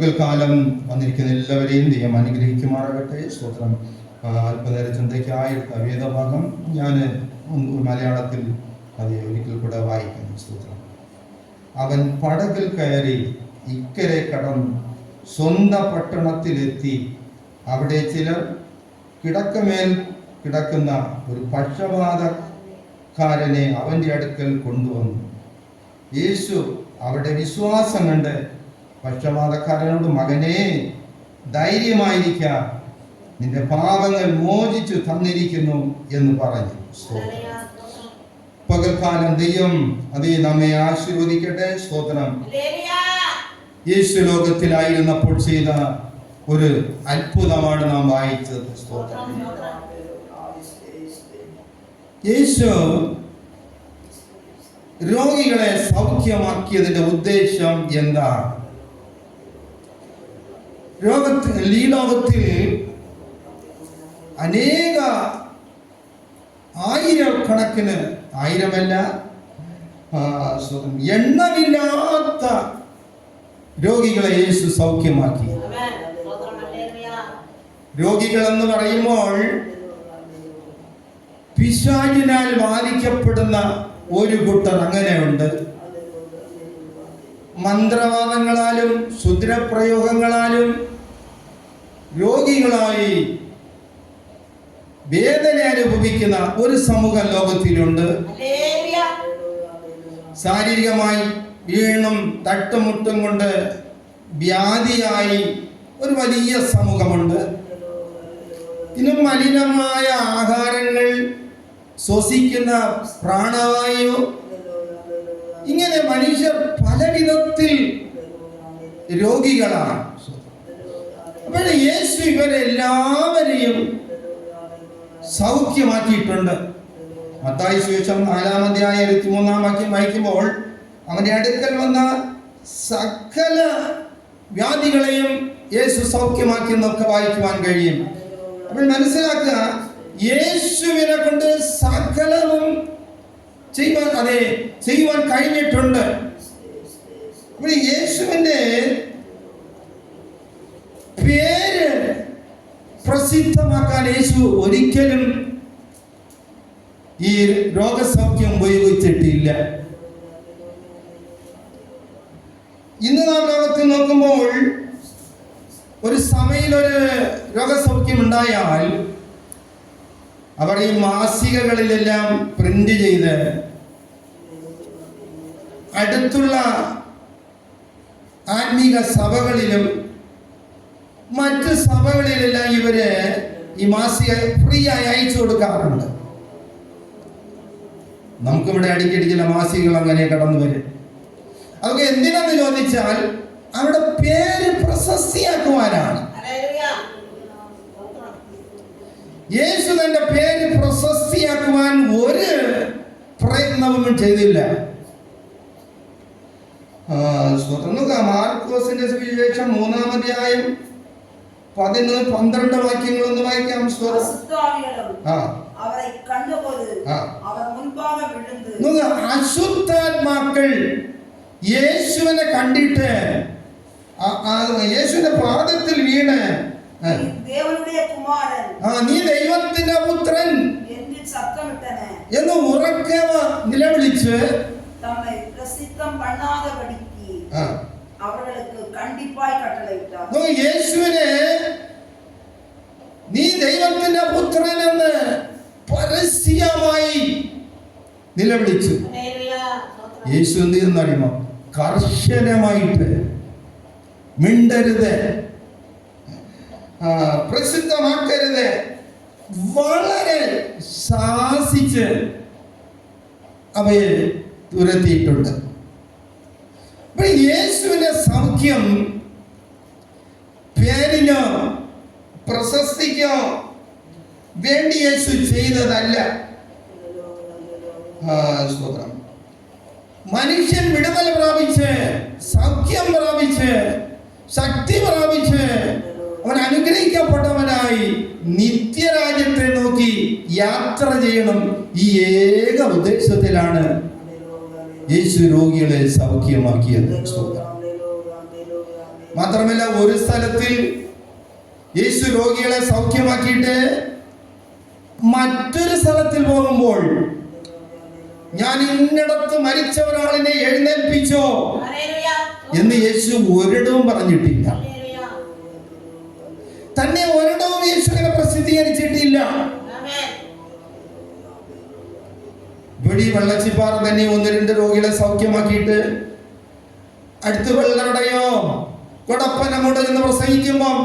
പകൽക്കാലം വന്നിരിക്കുന്ന എല്ലാവരെയും ദൈവം അനുഗ്രഹിക്കുമാറാകട്ടെ. സ്തോത്രം. അല്പനേര ചിന്തയ്ക്കായി വേദഭാഗം ഞാൻ മലയാളത്തിൽ അത് ഒരിക്കൽ കൂടെ വായിക്കുന്നു. സ്തോത്രം. അവൻ പടകിൽ കയറി ഇക്കരെ കടന്നു സ്വന്തം പട്ടണത്തിലെത്തി. അവിടെ ചിലർ കിടക്കമേൽ കിടക്കുന്ന ഒരു പക്ഷപാതക്കാരനെ അവൻ്റെ അടുക്കൽ കൊണ്ടുവന്നു. യേശു അവിടെ വിശ്വാസം കണ്ട് പക്ഷപാതക്കാരനോട്, മകനെ, ധൈര്യമായിരിക്ക, നിന്റെ പാപങ്ങൾ മോചിച്ചു തന്നിരിക്കുന്നു എന്ന് പറഞ്ഞു. പകൽക്കാലം ദൈവം അതേ നമ്മെ ആശീർവദിക്കട്ടെ. സ്തോത്രം. യേശു ലോകത്തിലായിരുന്നപ്പോൾ ചെയ്ത ഒരു അത്ഭുതമാണ് നാം വായിച്ചത്. സ്തോത്രം. യേശു രോഗികളെ സൗഖ്യമാക്കിയതിന്റെ ഉദ്ദേശം എന്താണ്? ഈ ലോകത്തിൽ അനേക ആയിരക്കണക്കിന്, ആയിരമല്ല എണ്ണമില്ലാത്ത രോഗികളെ യേശു സൗഖ്യമാക്കി. രോഗികൾ എന്ന് പറയുമ്പോൾ പിശാചിനാൽ ബാധിക്കപ്പെടുന്ന ഒരു കൂട്ടർ അങ്ങനെയുണ്ട്. മന്ത്രവാദങ്ങളാലും ക്ഷുദ്രപ്രയോഗങ്ങളാലും രോഗികളായി വേദന അനുഭവിക്കുന്ന ഒരു സമൂഹം ലോകത്തിലുണ്ട്. ശാരീരികമായി വീണും തട്ടുമുട്ടും കൊണ്ട് വ്യാധിയായി ഒരു വലിയ സമൂഹമുണ്ട്. ഇന്നും മലിനമായ ആഹാരങ്ങൾ ശ്വസിക്കുന്ന പ്രാണവായു, ഇങ്ങനെ മനുഷ്യർ പല വിധത്തിൽ രോഗികളാണ്. അപ്പോൾ യേശു ഇവരെല്ലാവരെയും സൗഖ്യമാക്കിയിട്ടുണ്ട്. മത്തായി സുവിശേഷം 4-ാം വാക്യം വായിക്കുമ്പോൾ അവന്റെ അടുക്കൽ വന്ന സകല വ്യാധികളെയും യേശു സൗഖ്യമാക്കി എന്നൊക്കെ വായിക്കുവാൻ കഴിയും. അപ്പോൾ മനസ്സിലാക്കുക, യേശുവിനെ കൊണ്ട് സകലവും ചെയ്യുവാൻ കഴിഞ്ഞിട്ടുണ്ട്. അപ്പോൾ യേശുവിന്റെ പേര് പ്രസിദ്ധമാക്കാൻ യേശു ഒരിക്കലും ഈ രോഗസൗഖ്യം ഉപയോഗിച്ചിട്ടില്ല. ഇന്ന് നാം ലോകത്തിൽ നോക്കുമ്പോൾ ഒരു സമയത്തൊരു രോഗസൗഖ്യം ഉണ്ടായാൽ അവർ ഈ മാസികകളിലെല്ലാം പ്രിന്റ് ചെയ്ത് അടുത്തുള്ള ആത്മീക സഭകളിലും മറ്റ് സഭകളിലെല്ലാം ഇവര് ഈ മാസിക ഫ്രീ ആയി അയച്ചു കൊടുക്കാറുണ്ട്. നമുക്കിവിടെ അടിക്കടി ചില മാസികകൾ അങ്ങനെ കടന്നു വരും. അതൊക്കെ എന്തിനാന്ന് ചോദിച്ചാൽ അവരുടെ പേര് പ്രശസ്തിയാക്കുവാനാണ്. യേശു തന്റെ പേര് പ്രശസ്തിയാക്കുവാൻ ഒരു പ്രയത്നവും ചെയ്തില്ല. മാർക്കോസിന്റെ സുവിശേഷം 3-ാം അധ്യായം 11-12 വാക്യങ്ങളൊന്ന് വായിക്കാം. അശുദ്ധാത്മാക്കൾ യേശുവിനെ കണ്ടിട്ട് യേശുവിന്റെ പാദത്തിൽ വീണ്, നീ ദൈവത്തിന്റെ പുത്രൻ എന്ന് ഉറക്കെ നിലവിളിച്ച് യേശുവിനെ നീ ദൈവത്തിന്റെ പുത്രൻ എന്ന് പരസ്യമായി നിലവിളിച്ചു. യേശു എന്ത് ചെയ്യുന്നറിയുമോ? കർശനമായിട്ട് മിണ്ടരുത്, പ്രസിദ്ധമാക്കരുത്, വളരെ ശാസിച്ച് അവയെ തുരത്തിയിട്ടുണ്ട്. യേശുവിന്റെ സൗഖ്യം പേരിനോ പ്രശസ്തിക്കോ വേണ്ടി യേശു ചെയ്തതല്ല. സ്തോത്രം. മനുഷ്യൻ വിടുതൽ പ്രാപിച്ച്, സൗഖ്യം പ്രാപിച്ച്, ശക്തി പ്രാപിച്ച് അവൻ അനുഗ്രഹിക്കപ്പെട്ടവനായി നിത്യരാജ്യത്തെ നോക്കി യാത്ര ചെയ്യണം. ഈ ഏക ഉദ്ദേശത്തിലാണ് യേശു രോഗികളെ സൗഖ്യമാക്കിയത്. മാത്രമല്ല, ഒരു സ്ഥലത്തിൽ യേശു രോഗികളെ സൗഖ്യമാക്കിയിട്ട് മറ്റൊരു സ്ഥലത്തിൽ പോകുമ്പോൾ, ഞാൻ ഇന്നിടത്ത് മരിച്ച ഒരാളിനെ എഴുന്നേൽപ്പിച്ചോ എന്ന് യേശു ഒരിടവും പറഞ്ഞിട്ടില്ല. തന്നെ ഒരിടവും യേശു അങ്ങനെ പ്രസിദ്ധീകരിച്ചിട്ടില്ല. ഇവിടെ വെള്ളച്ചിപ്പാറ തന്നെ 1-2 രോഗികളെ സൗഖ്യമാക്കിയിട്ട് അടുത്ത് വെള്ളടയോ കൊടപ്പനമുട എന്ന് പ്രസംഗിക്കുമ്പം,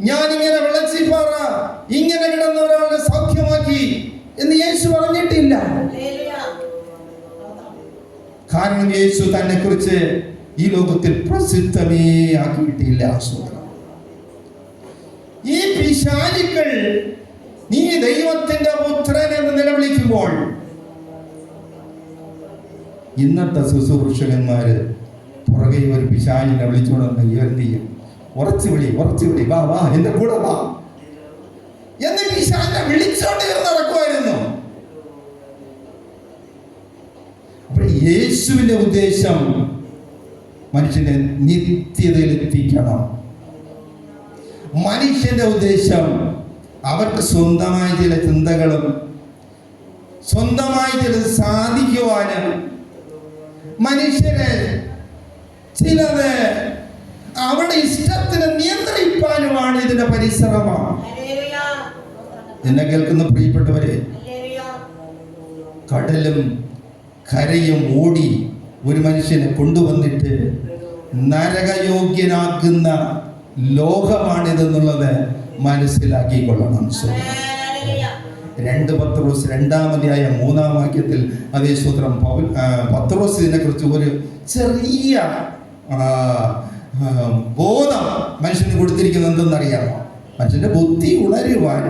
ഞാനിങ്ങനെ വെള്ളച്ചിപ്പാറ ഇങ്ങനെ കിടന്ന ഒരാളെ സൗഖ്യമാക്കി എന്ന് യേശു പറഞ്ഞിട്ടില്ല. കാരണം യേശു തന്നെ കുറിച്ച് ഈ ലോകത്തിൽ പ്രസിദ്ധമേ ആക്കിയിട്ടില്ല. ഈ പിശാചുക്കൾ നീ ദൈവത്തിന്റെ പുത്രൻ എന്ന് നിലവിളിക്കുമ്പോൾ, ഇന്നത്തെ ശുശ്രൂഷകന്മാര് പുറകെ ഒരു പിശാചിനെ വിളിച്ചുകൊണ്ടെങ്കിൽ എന്ത് ചെയ്യും? ഉറച്ചു വിളി, വാ വാ എന്റെ കൂടെ വാ എന്ന് പിശാചിനെ വിളിച്ചോണ്ട് നടക്കുമായിരുന്നു. അപ്പോൾ യേശുവിന്റെ ഉദ്ദേശം മനുഷ്യനെ നിത്യതയിലെത്തിക്കണം. മനുഷ്യന്റെ ഉദ്ദേശം അവർക്ക് സ്വന്തമായ ചില ചിന്തകളും സ്വന്തമായി ചിലത് സാധിക്കുവാനും മനുഷ്യരെ ചിലത് അവരുടെ ഇഷ്ടത്തിന് നിയന്ത്രിക്കാനുമാണ് ഇതിന്റെ പരിശ്രമം. എന്നെ കേൾക്കുന്ന പ്രിയപ്പെട്ടവരെ, കടലും കരയും ഓടി ഒരു മനുഷ്യനെ കൊണ്ടുവന്നിട്ട് നരകയോഗ്യനാക്കുന്ന ലോകമാണിതെന്നുള്ളത് മനസ്സിലാക്കിക്കൊള്ളണം. 2 പത്രോസ് 2-ാം-അധ്യായം-3-ാം-വാക്യത്തിൽ അതേ സൂത്രം പത്രോസ് ഇതിനെക്കുറിച്ച് ഒരു ചെറിയ ബോധം മനുഷ്യന് കൊടുത്തിരിക്കുന്നത് എന്തെന്നറിയാമോ? മനുഷ്യന്റെ ബുദ്ധി ഉണരുവാൻ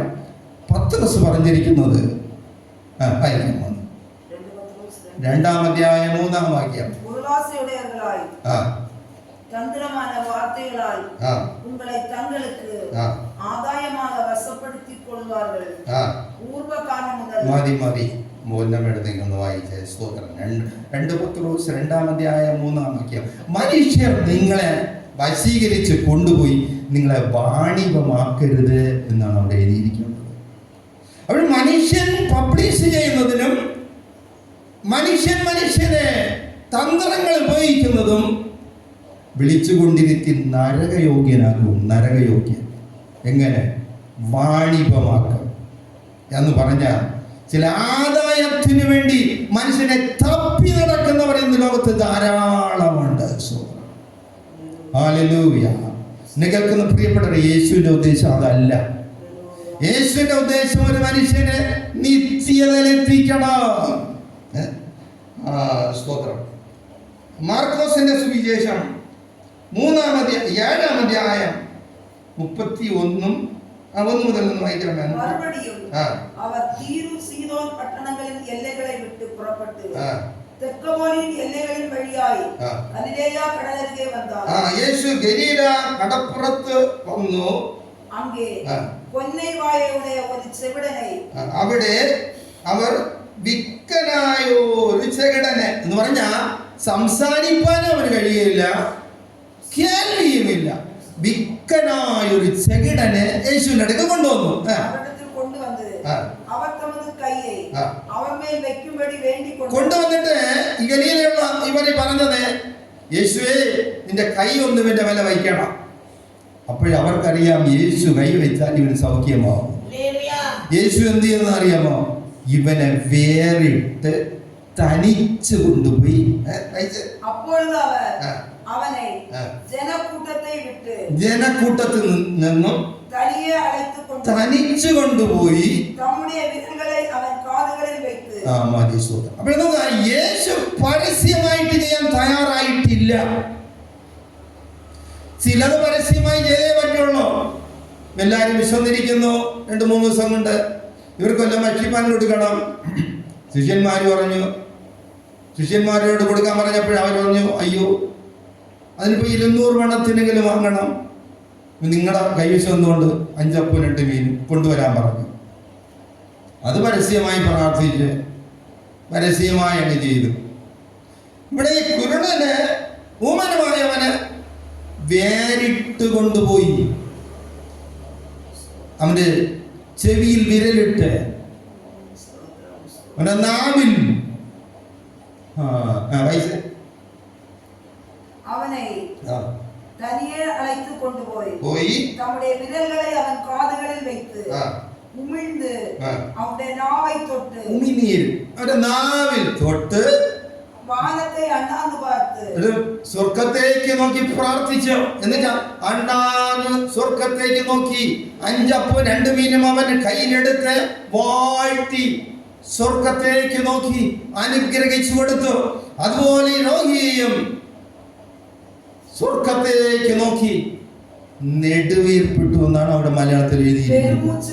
പത്രോസ് പറഞ്ഞിരിക്കുന്നത് 2-ാം-അധ്യായം-3-ാം-വാക്യം, தந்திரமான வார்த்தைகளால் உங்களை தங்களுக்கு ஆதாயமாக வசப்படுத்திக் கொள்வார்கள். பூர்வ காலம் முதல் മതി മൂലമെടുത്തേക്കൊന്ന് വായിച്ചേ. സ്തോത്രം. 2 പത്രോസ് 2-ാം-അധ്യായം-3-ാം-വാക്യം, മനുഷ്യർ നിങ്ങളെ വശീകരിച്ച് കൊണ്ടുപോയി നിങ്ങളെ വാണിഭമാക്കരുത് എന്നാണ് അവിടെ എഴുതിയിരിക്കുന്നത്. അപ്പോൾ മനുഷ്യൻ പബ്ലിഷ് ചെയ്യുന്നതിനും മനുഷ്യനെ തന്ത്രങ്ങൾ ഉപയോഗിക്കുന്നതും വിളിച്ചുകൊണ്ടിരുത്തി നരകയോഗ്യനാകും. നരകയോഗ്യൻ എങ്ങനെ? വാണിഭമാക്കും എന്ന് പറഞ്ഞാൽ ചില ആദായത്തിന് വേണ്ടി മനുഷ്യനെ തപ്പി നടക്കുന്നവർ ഇന്ന് ലോകത്ത് ധാരാളമുണ്ട്. ഹല്ലേലൂയ. കേൾക്കുന്ന പ്രിയപ്പെട്ടവരെ, യേശുവിന്റെ ഉദ്ദേശം അതല്ല. യേശുവിന്റെ ഉദ്ദേശം ഒരു മനുഷ്യനെ നിത്യതയിലെത്തിക്കണം. സ്തോത്രം. മാർക്കോസിന്റെ സുവിശേഷം 7-ാം-അധ്യായം 31 മുതൽ വായിക്കണം. அவர் தீரு சீதோன் பட்டணங்களின் எல்லைகளை விட்டு புறப்பட்டு தெற்கோலின் எல்லைகளின் வழியாய் கலிலேயா கடலருகே வந்தார். യേശു ഗലീല കടപ്പുറത്ത് വന്നു. அங்கே கொன்னை வாயுடைய ஒரு ചെവിടനെ, അവിടെ അവർ വിക്കനായ ഒരു ചെകിടനെ എന്ന് പറഞ്ഞാൽ സംസാരിക്കാനും അവന് കഴിയില്ല, കേൾവിയുമില്ല. വിക്കനായ ഒരു ചെകിടനെ യേശുവിന്റെ അടുത്ത് കൊണ്ടുവന്നു. കൊണ്ടുവന്നിട്ട് ഈ ഗലീലയുള്ള ഇവര് പറഞ്ഞത്, യേശുവേ നിന്റെ കൈ ഒന്ന് ഇവന്റെ മേലെ വയ്ക്കണം. അപ്പോഴേ അവർക്കറിയാം യേശു കൈ വെച്ചാൽ ഇവന് സൗഖ്യമാവും. യേശു എന്ത് ചെയ്യുന്ന അറിയാമോ? ഇവനെ വേറിട്ട് തനിച്ചു കൊണ്ടുപോയി ജനക്കൂട്ടത്തിൽ നിന്നും തനിച്ചു കൊണ്ടുപോയി അപ്പോൾ യേശു പരസ്യമായിട്ട് ചെയ്യാൻ തയ്യാറായിട്ടില്ല. ചിലത് പരസ്യമായി ചെയ്തേ പറ്റുള്ളൂ. എല്ലാവരും വിശന്നിരിക്കുന്നു, 2-3 ദിവസം കൊണ്ട് ഇവർക്കെല്ലാം ഭക്ഷിപ്പാൻ കൊടുക്കണം. ശിഷ്യന്മാരോട് കൊടുക്കാൻ പറഞ്ഞപ്പോൾ അവർ പറഞ്ഞു, അയ്യോ അതിനിപ്പോൾ 200 പണത്തിനെങ്കിലും വാങ്ങണം. നിങ്ങളുടെ കൈവശം എന്തുകൊണ്ട് 5 അപ്പവും 2 മീനും കൊണ്ടുവരാൻ പറഞ്ഞു. അത് പരസ്യമായി പ്രാർത്ഥിച്ച് പരസ്യമായി അങ്ങ് ചെയ്തു. ഇവിടെ ഈ കുരുടന് ഊമനുമായവന് വേരിട്ട് കൊണ്ടുപോയി അവന്റെ ചെവിയിൽ വിരലിട്ട് അവന്റെ നാവിൽ അവനെ തനിയെ അழைத்து கொண்டு പോയി തമ്മുடைய വിരലുകളെ അവൻ കാതുകളിൽ வைத்து ഉമിഴ്ந்து അവന്റെ നാവை தொட்டு ഉമിനീർ അവന്റെ നാവിൽ തൊട്ട് വാനത്തെ അണ്ണാന്ന് പാർത്ത് സ്വർഗത്തേക്ക് നോക്കി പ്രാർത്ഥിച്ചു. എന്നിട്ട് അണ്ണാന്ന് സ്വർഗത്തേക്ക് നോക്കി 5 അപ്പവും 2 മീനും അവൻ കയ്യിലെടുത്ത് വാഴ്ത്തി സ്വർഗത്തേക്ക് നോക്കി അനുഗ്രഹിച്ചു കൊടുത്തു. അതുപോലെ രോഗിയെയും സ്വർഗത്തേക്ക് നോക്കി നെടുവീർപ്പിട്ടു എന്നാണ് അവിടെ മലയാളത്തിൽ എഴുതിയിരിക്കുന്നത്.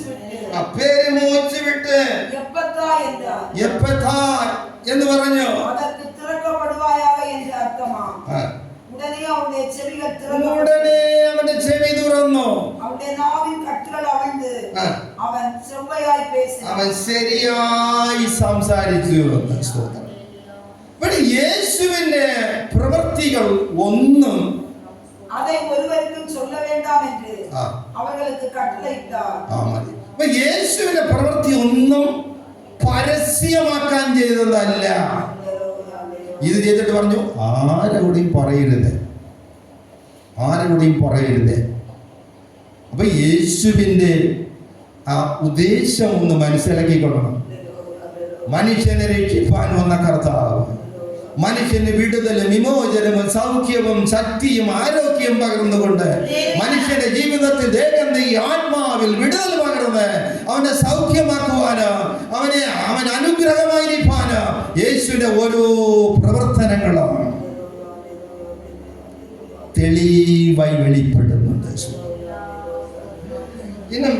പെരുമൂച്ച് വിട്ട് എപ്പത്താ എന്ന് പറഞ്ഞു. ഉടനെ അവന്റെ ചെവി തുറന്നു. അവൻ ശരിയായി സംസാരിച്ചു. ഇവിടെ യേശുവിന്റെ പ്രവൃത്തികൾ ഒന്നും அதை ஒருவருக்கும் சொல்ல வேண்டாம் என்று அவர்களுக்கு கட்டளையிட்டார். അപ്പൊ യേശുവിന്റെ പ്രവൃത്തി ഒന്നും പരസ്യമാക്കാൻ ചെയ്തതല്ല. ഇത് ചെയ്തിട്ട് പറഞ്ഞു ആരോടെയും പറയരുത്, ആരോടെയും പറയരുത്. അപ്പൊ യേശുവിന്റെ ആ ഉദ്ദേശം ഒന്ന് മനസ്സിലാക്കിക്കൊള്ളണം. മനുഷ്യനെ രക്ഷിപ്പാൻ വന്ന കർത്താവ് മനുഷ്യന് വിടുതലും വിമോചനവും സൗഖ്യവും ശക്തിയും ആരോഗ്യം പകർന്നുകൊണ്ട് മനുഷ്യന്റെ ജീവിതത്തിൽ ദേഹത്തിൽ ആത്മാവിൽ വിടുതൽ പകർന്ന് അവനെ സൗഖ്യമാക്കുവാന് അവൻ അനുഗ്രഹമായിരിക്കാന് യേശുവിന്റെ ഓരോ പ്രവർത്തനങ്ങളും തെളിവായി വെളിപ്പെടുന്നുണ്ട്. ഇന്നും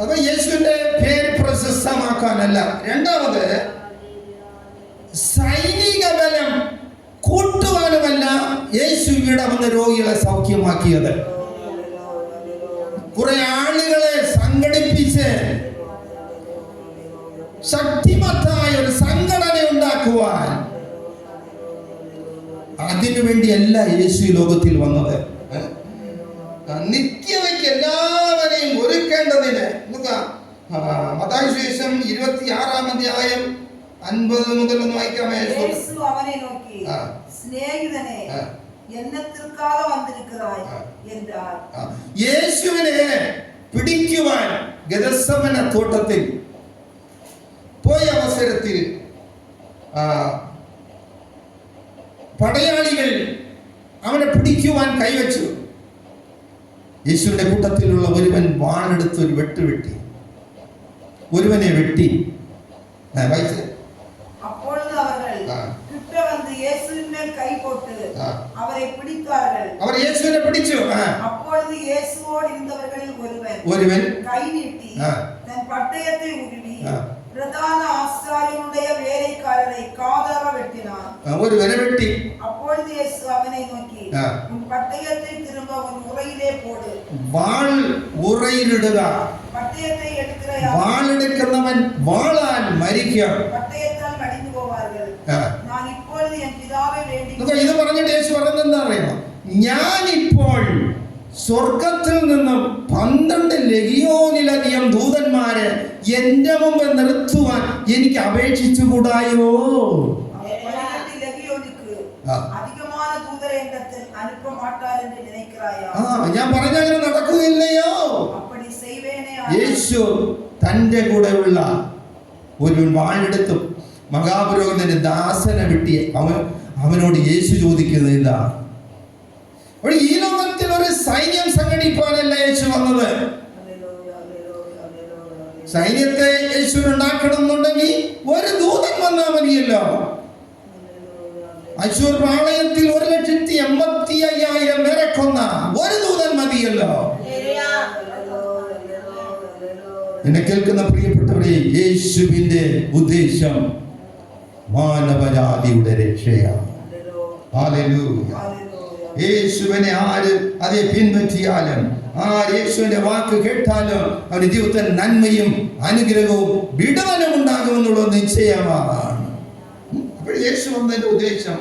അപ്പൊ യേശുവിന്റെ പേര് പ്രശസ്തമാക്കാനല്ല. രണ്ടാമത് സൈനിക ബലം കൂട്ടുവാനുമല്ല യേശു ഇവിടെ വന്ന രോഗികളെ സൗഖ്യമാക്കിയത്. കുറെ ആളുകളെ സംഘടിപ്പിച്ച് ശക്തിമത്തായ ഒരു സംഘടന ഉണ്ടാക്കുവാൻ അതിനുവേണ്ടിയല്ല യേശു ലോകത്തിൽ വന്നത്. നിത്യതയ്ക്ക് എല്ലാവരെയും ഒരുക്കേണ്ടതിന്. മത്തായി സുവിശേഷം 26-ാം അധ്യായം 50 മുതൽ ഒന്ന് വായിക്കാമേ. യേശു അവനെ നോക്കി സ്നേഹിതനെ എന്നത്തിற்காக വന്നിരിക്കുകയായി என்றார். യേശുവിനെ പിടിക്കുവാൻ ഗെത്സമന തോട്ടത്തിൽ പോയ അവസരത്തിൽ പടയാളികൾ അവനെ പിടിക്കുവാൻ കൈവച്ചു. യേശുവിന്റെ കൂട്ടത്തിലുള്ള ഒരുവൻ വാളെടുത്ത് ഒരു വെട്ടി ഒരുവനെ വെട്ടി. അവർ യേശുവിനെ പിടിച്ചു. ഒരുവൻ കൈ നീട്ടി തൻ പട്ടയത്തെ ഉരുവി പ്രധാന ആസാര്യനുடைய വേലക്കാരനെ കാതറ വെട്ടിനാൻ. ഒരുവനെ വെട്ടി. அப்பொழுது இயேசு அவனை நோக்கி உன் பட்டயத்தை திரும்ப உன் உறையிலே போடு. വാൾ ഉറയിലിടുക. പട്ടയത്തെ എടുக்கிற വാൾ എടുക്കുന്നവൻ വാളാൽ മരിക്കും. പട്ടയത്താൽ മടിഞ്ഞു പോവാர்கள். ഞാൻ ഇപ്പോൾ എൻ പിതാവേ വേണ്ടി. ഇത് പറഞ്ഞിട്ട് യേശു പറഞ്ഞത് എന്താ അറിയുമോ? ഞാൻ ഇപ്പോൾ സ്വർഗത്തിൽ നിന്നും 12 ലഗിയോനിലധികം ദൂതന്മാരെ എന്റെ മുമ്പ് നിർത്തുവാൻ എനിക്ക് അപേക്ഷിച്ചുകൂടായോ? ഞാൻ പറഞ്ഞങ്ങനെ നടക്കുകയില്ലയോ? യേശു തന്റെ കൂടെയുള്ള ഒരു വാളെടുത്തു മഹാപുരോഹിതന്റെ ദാസനെ വെട്ടി അവനോട് യേശു ചോദിക്കുന്നത് ഇതാ. ഈ ലോകത്തിൽ ഒരു സൈന്യം സംഘടിപ്പാനല്ല യേശു വന്നത്. സൈന്യത്തെ യേശു ഉണ്ടാക്കണം എന്നുണ്ടെങ്കിൽ ഒരു ദൂതൻ വന്നാൽ മതിയല്ലോ. അശൂർ പാളയത്തിൽ 1,85,000 പേരെ കൊന്ന ഒരു ദൂതൻ മതിയല്ലോ. എന്നെ കേൾക്കുന്ന പ്രിയപ്പെട്ടവരെ, യേശുവിന്റെ ഉദ്ദേശം മാനവജാതിയുടെ രക്ഷയാണ്. ഹല്ലേലൂയ. യേശുവിനെ ആര് അതേ പിൻപറ്റിയാലും യേശുവിന്റെ വാക്ക് കേട്ടാലും അവന്റെ ജീവിതത്തിൽ നന്മയും അനുഗ്രഹവും വിടുതലും ഉണ്ടാകുമെന്നുള്ളത് നിശ്ചയമാണ്. അപ്പോൾ യേശു വന്നതിന്റെ ഉദ്ദേശം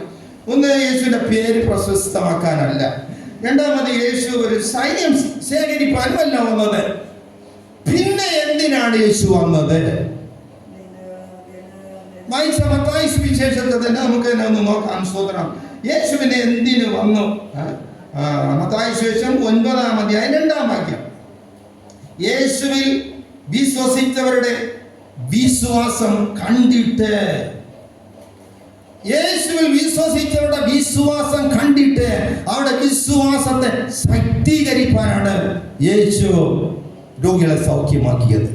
ഒന്ന് യേശുവിന്റെ പേര് പ്രശസ്തമാക്കാനല്ല. രണ്ടാമത് യേശു ഒരു സൈന്യം ശേഖരിപ്പാനുമല്ല വന്നത്. പിന്നെ എന്തിനാണ് യേശു വന്നത്? വായിച്ച മത്തായി സുവിശേഷത്തെ തന്നെ നമുക്ക് തന്നെ ഒന്ന് നോക്കാം. സ്തോത്രം. യേശുവിനെ എന്തിനു വന്നു? മത്തായി സുവിശേഷം 9-ാം അധ്യായം 2-ാം വാക്യം. യേശുവിൽ വിശ്വസിച്ചവരുടെ വിശ്വാസം കണ്ടിട്ട്, യേശുവിൽ വിശ്വസിച്ചവരുടെ വിശ്വാസം കണ്ടിട്ട് അവരുടെ വിശ്വാസത്തെ ശക്തീകരിക്കാനാണ് യേശു രോഗികളെ സൗഖ്യമാക്കിയത്.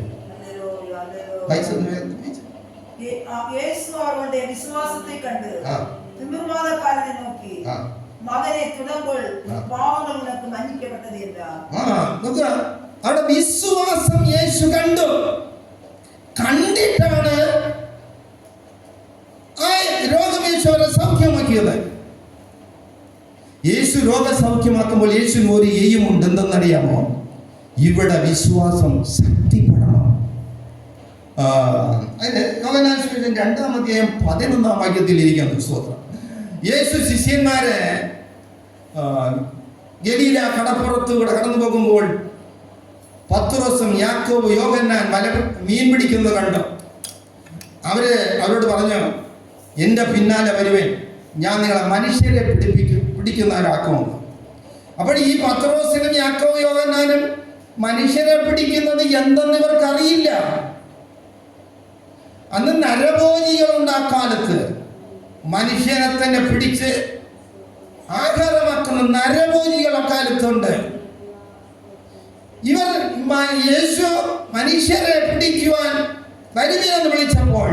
യേശു അവരുടെ വിശ്വാസത്തെ കണ്ട് തിമിർവാദക്കാരനെ നോക്കി, മകനെ തുടങ്ങുമ്പോൾ പാവങ്ങൾ നിനക്ക് മன்னிக்கப்பட்டது என்றார். അവിടെ വിശ്വാസം യേശു കണ്ടു. കണ്ടിട്ടാണ് ആ രോഗം യേശു അവരെ സൗഖ്യമാക്കിയത്. യേശു രോഗസൗഖ്യമാക്കുമ്പോൾ യേശുവിന് ഒരു എയ്യുമുണ്ട്. എന്തെന്നറിയാമോ? ഇവിടെ വിശ്വാസം ശക്തിപ്പെടണം. അതിന്റെ യോഹന്നാൻ സുവിശേഷം 2-ാം അധ്യായം 11-ാം വാക്യത്തിൽ ഇരിക്കുന്നു. സ്തോത്രം. യേശു ശിഷ്യന്മാരെ ഗലീല കടപ്പുറത്തൂടെ കടന്നു പോകുമ്പോൾ പത്രോസും യാക്കോബ് യോഹന്നാൻ മീൻ പിടിക്കുന്നത് കണ്ടു. അവരോട് പറഞ്ഞു, എൻ്റെ പിന്നാലെ വരുവേൻ, ഞാൻ നിങ്ങളെ മനുഷ്യരെ പിടിക്കുന്നവരാക്കുമെന്ന്. അപ്പോൾ ഈ പത്രോസിനും യാക്കോബ് യോഹന്നാനും മനുഷ്യരെ പിടിക്കുന്നത് എന്തെന്ന് ഇവർക്ക് അറിയില്ല. അന്ന് നരഭോജികളുണ്ട്. ആ കാലത്ത് മനുഷ്യനെ തന്നെ പിടിച്ച് ആഹാരമാക്കുന്ന നരഭോജികൾ അക്കാലത്തുണ്ട്. ഇവർ യേശു മനുഷ്യരെ പിടിക്കുവാൻ വരുമെന്ന് വിളിച്ചപ്പോൾ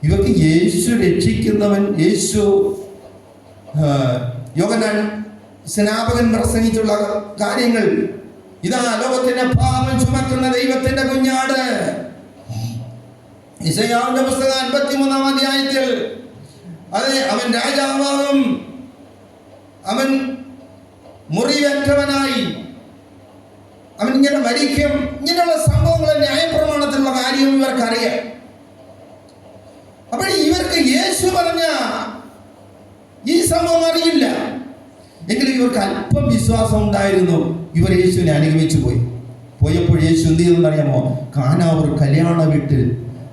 ഇവർക്ക് യേശു രക്ഷിക്കുന്നവൻ, യേശു യോഹന്നാൻ സ്നാപകൻ പ്രസംഗിച്ചുള്ള കാര്യങ്ങൾ, ഇതാ ലോകത്തിന്റെ പാപം ചുമക്കുന്ന ദൈവത്തിന്റെ കുഞ്ഞാട്. യെശയ്യാവിന്റെ പുസ്തകം 53-ാം അധ്യായത്തിൽ അതെ, അവൻ രാജാവാകും, അവൻ മുറിവേറ്റവനായി അവൻ ഇങ്ങനെ മരിക്കും, ഇങ്ങനെയുള്ള സംഭവങ്ങൾ ന്യായപ്രമാണത്തിലുള്ള കാര്യം ഇവർക്കറിയാം. അപ്പോൾ ഇവർക്ക് യേശു പറഞ്ഞ ഈ സംഭവം അറിയില്ല. എങ്കിലും ഇവർക്ക് അല്പം വിശ്വാസം ഉണ്ടായിരുന്നു. ഇവർ യേശുവിനെ അനുഗമിച്ചു പോയപ്പോൾ യേശു എന്ത് ചെയ്തെന്ന് അറിയാമോ? കാനാവൂർ കല്യാണ വീട്ടിൽ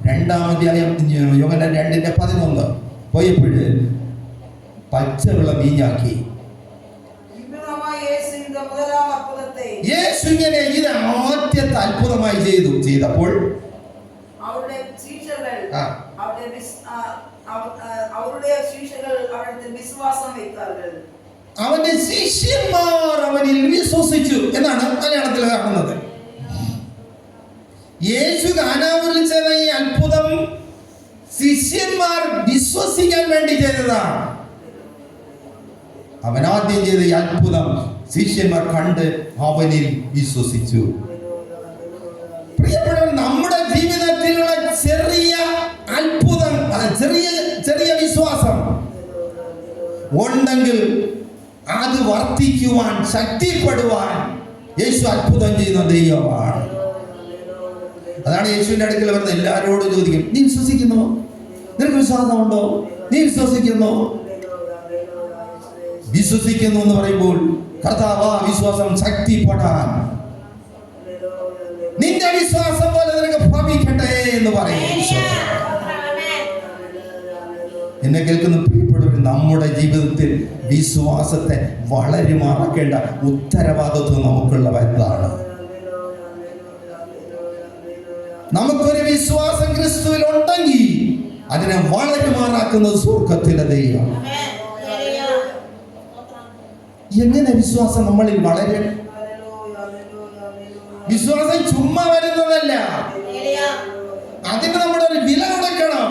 2-ാം അധ്യായം യോഹന്നാൻ 2:11 പോയപ്പോൾ പച്ചവെള്ളം വീഞ്ഞാക്കി. യേശു ഇങ്ങനെ ഇത് ആദ്യത്തെ അത്ഭുതമായി ചെയ്തപ്പോൾ അവരുടെ ശിഷ്യകൾ അവന്റെ ശിഷ്യന്മാർ അവനിൽ വിശ്വസിച്ചു എന്നാണ് മലയാളത്തിൽ കാണുന്നത്. യേശു കാനാവൂരിൽ ചെയ്ത ഈ അത്ഭുതം ശിഷ്യന്മാർ വിശ്വസിക്കാൻ വേണ്ടി ചെയ്തതാണ്. അവനാദ്യം ചെയ്ത ഈ അത്ഭുതം ശിഷ്യന്മാർ കണ്ട് അവനിൽ വിശ്വസിച്ചു. പ്രിയപ്പെട്ടവർ, നമ്മുടെ ജീവിതത്തിലുള്ള ചെറിയ അത്ഭുതം, ചെറിയ വിശ്വാസം ഉണ്ടെങ്കിൽ അത് വർദ്ധിക്കുവാൻ, ശക്തിപ്പെടുവാൻ യേശു അത്ഭുതം ചെയ്യുന്ന ദൈവമാണ്. അതാണ് യേശുവിന്റെ അടുക്കൽ വരുന്ന എല്ലാവരോടും ചോദിക്കും, നീ വിശ്വസിക്കുന്നോ? നിനക്ക് വിശ്വാസമുണ്ടോ? നീ വിശ്വസിക്കുന്നോ? വിശ്വസിക്കുന്നു എന്ന് പറയുമ്പോൾ കർത്താവ് വിശ്വാസം ശക്തിപ്പെടാൻ, നിന്റെ വിശ്വാസം പോലെ നിനക്ക് ഭവിക്കട്ടെ എന്ന് പറയും. എന്നെ കേൾക്കുന്ന പ്രിയപ്പെട്ടവർ, നമ്മുടെ ജീവിതത്തിൽ വിശ്വാസത്തെ വളരുമാറാക്കേണ്ട ഉത്തരവാദിത്വം നമുക്കുള്ളതാണ്. നമുക്കൊരു വിശ്വാസം ക്രിസ്തുവിൽ ഉണ്ടെങ്കിൽ അതിനെ വളരുമാറാക്കുന്നത് സ്വർഗ്ഗത്തിലെ ദൈവം. എങ്ങനെ വിശ്വാസം നമ്മളിൽ വളരും? വിശ്വാസം ചുമ്മാ വരുന്നതല്ല, അതിന് നമ്മുടെ ഒരു വില കൊടുക്കണം.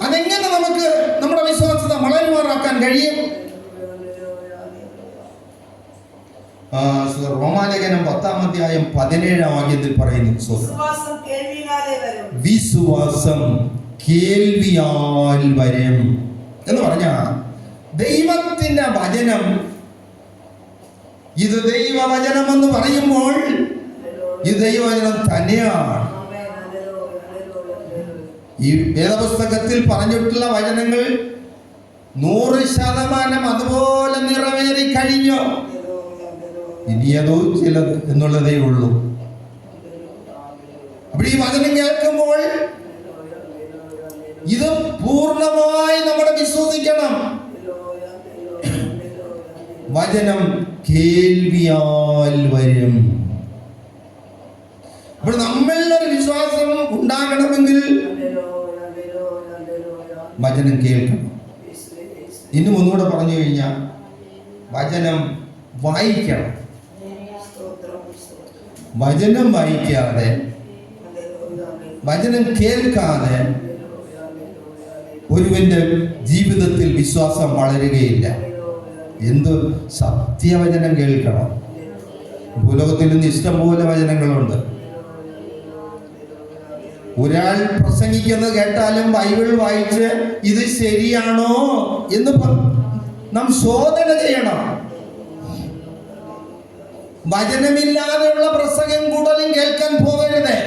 അതെങ്ങനെ നമുക്ക് നമ്മുടെ വിശ്വാസത്തെ വളരുമാറാക്കാൻ കഴിയും? റോമാലേഖനം 10-ാം അധ്യായം 17-ാം വാക്യത്തിൽ പറയുന്നു, വിശ്വാസം കേൾവിയാൽ വരും എന്ന് പറഞ്ഞ ദൈവത്തിന്റെ വചനം, ഇത് ദൈവവചനം എന്ന് പറയുമ്പോൾ ഇത് ദൈവവചനം തന്നെയാണ്. ഈ വേദപുസ്തകത്തിൽ പറഞ്ഞിട്ടുള്ള വചനങ്ങൾ 100% അതുപോലെ നിറവേറി കഴിഞ്ഞു. ഇനി അതോ ചിലത് എന്നുള്ളതേ ഉള്ളൂ. അപ്പോൾ ഈ വചനം കേൾക്കുമ്പോൾ ഇത് പൂർണ്ണമായി നമ്മൾ വിശ്വസിക്കണം. വചനം കേൾവിയാൽ വരും. അപ്പോൾ നമ്മളിലൊരു വിശ്വാസം ഉണ്ടാകണമെങ്കിൽ വചനം കേൾക്കണം. ഇന്നും ഒന്നുകൂടെ പറഞ്ഞു കഴിഞ്ഞാൽ വചനം വായിക്കണം. വചനം വായിക്കാതെ, വചനം കേൾക്കാതെ ഒരുവന്റെ ജീവിതത്തിൽ വിശ്വാസം വളരുകയില്ല. എന്ത് സത്യവചനം കേൾക്കണം. ഭൂലോകത്തിൽ നിന്ന് ഇഷ്ടംപോലെ വചനങ്ങളുണ്ട്. ഒരാൾ പ്രസംഗിക്കുന്നത് കേട്ടാലും ബൈബിൾ വായിച്ച് ഇത് ശരിയാണോ എന്ന് നാം ശോധന ചെയ്യണം. വചനമില്ലാതെയുള്ള പ്രസംഗം കൂടുതലും കേൾക്കാൻ പോകരുത്.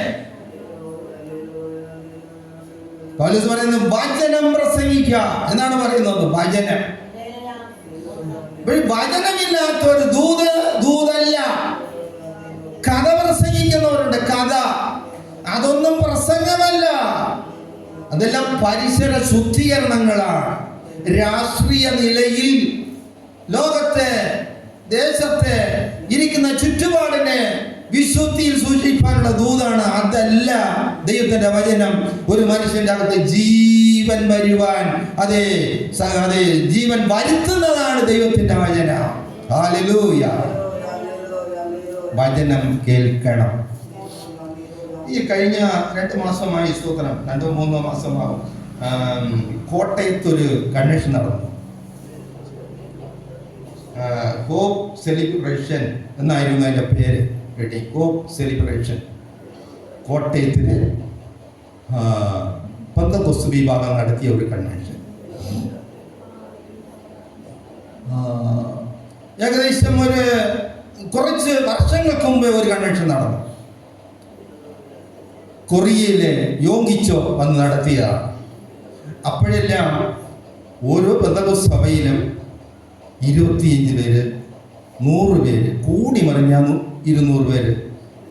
പൗലോസ് പറയുന്നത് വചനം പ്രസംഗിക്കുക എന്നാണ് പറയുന്നത്. വചനം, വചനമില്ലാത്തൊരു ദൂതല്ല. കഥ പ്രസംഗിക്കുന്നവരുണ്ട്. കഥ, അതൊന്നും പ്രസംഗമല്ല. അതെല്ലാം പരിസര ശുദ്ധീകരണങ്ങളാണ്. രാഷ്ട്രീയ നിലയിൽ ലോകത്തെ, ദേശത്തെ ഇരിക്കുന്ന ചുറ്റുപാടിനെ വിശുദ്ധിയിൽ സൂക്ഷിക്കാനുള്ള ദൂതാണ്. അതല്ല ദൈവത്തിന്റെ വചനം. ഒരു മനുഷ്യന്റെ അകത്ത് ജീവൻ വരുവാൻ, അതെ ജീവൻ വരുത്തുന്നതാണ് ദൈവത്തിന്റെ വചനം. ഹല്ലേലൂയ. വചനം കേൾക്കണം. ഈ കഴിഞ്ഞ 2 മാസമായി, സ്തോത്രം, 2-3 മാസമാകും, കോട്ടയത്തൊരു കൺവെൻഷൻ നടന്നു. ഹോപ്പ് സെലിബ്രേഷൻ എന്നായിരുന്നു അതിൻ്റെ പേര്. Hope celebration. കോട്ടയത്തിന് പെന്തക്കോസ്ത് വിഭാഗം നടത്തിയ ഒരു കൺവെൻഷൻ. ഏകദേശം കുറച്ച് വർഷങ്ങൾക്ക് മുമ്പ് ഒരു കൺവെൻഷൻ നടന്നു. കൊറിയയിലെ യോങ്കിച്ചോ വന്ന് നടത്തിയതാണ്. അപ്പോഴെല്ലാം ഓരോ പെന്തക്കോസ്ത് സഭയിലും 25 പേര്, 100 പേര്, കൂടി മറിഞ്ഞാൽ 200 പേര്,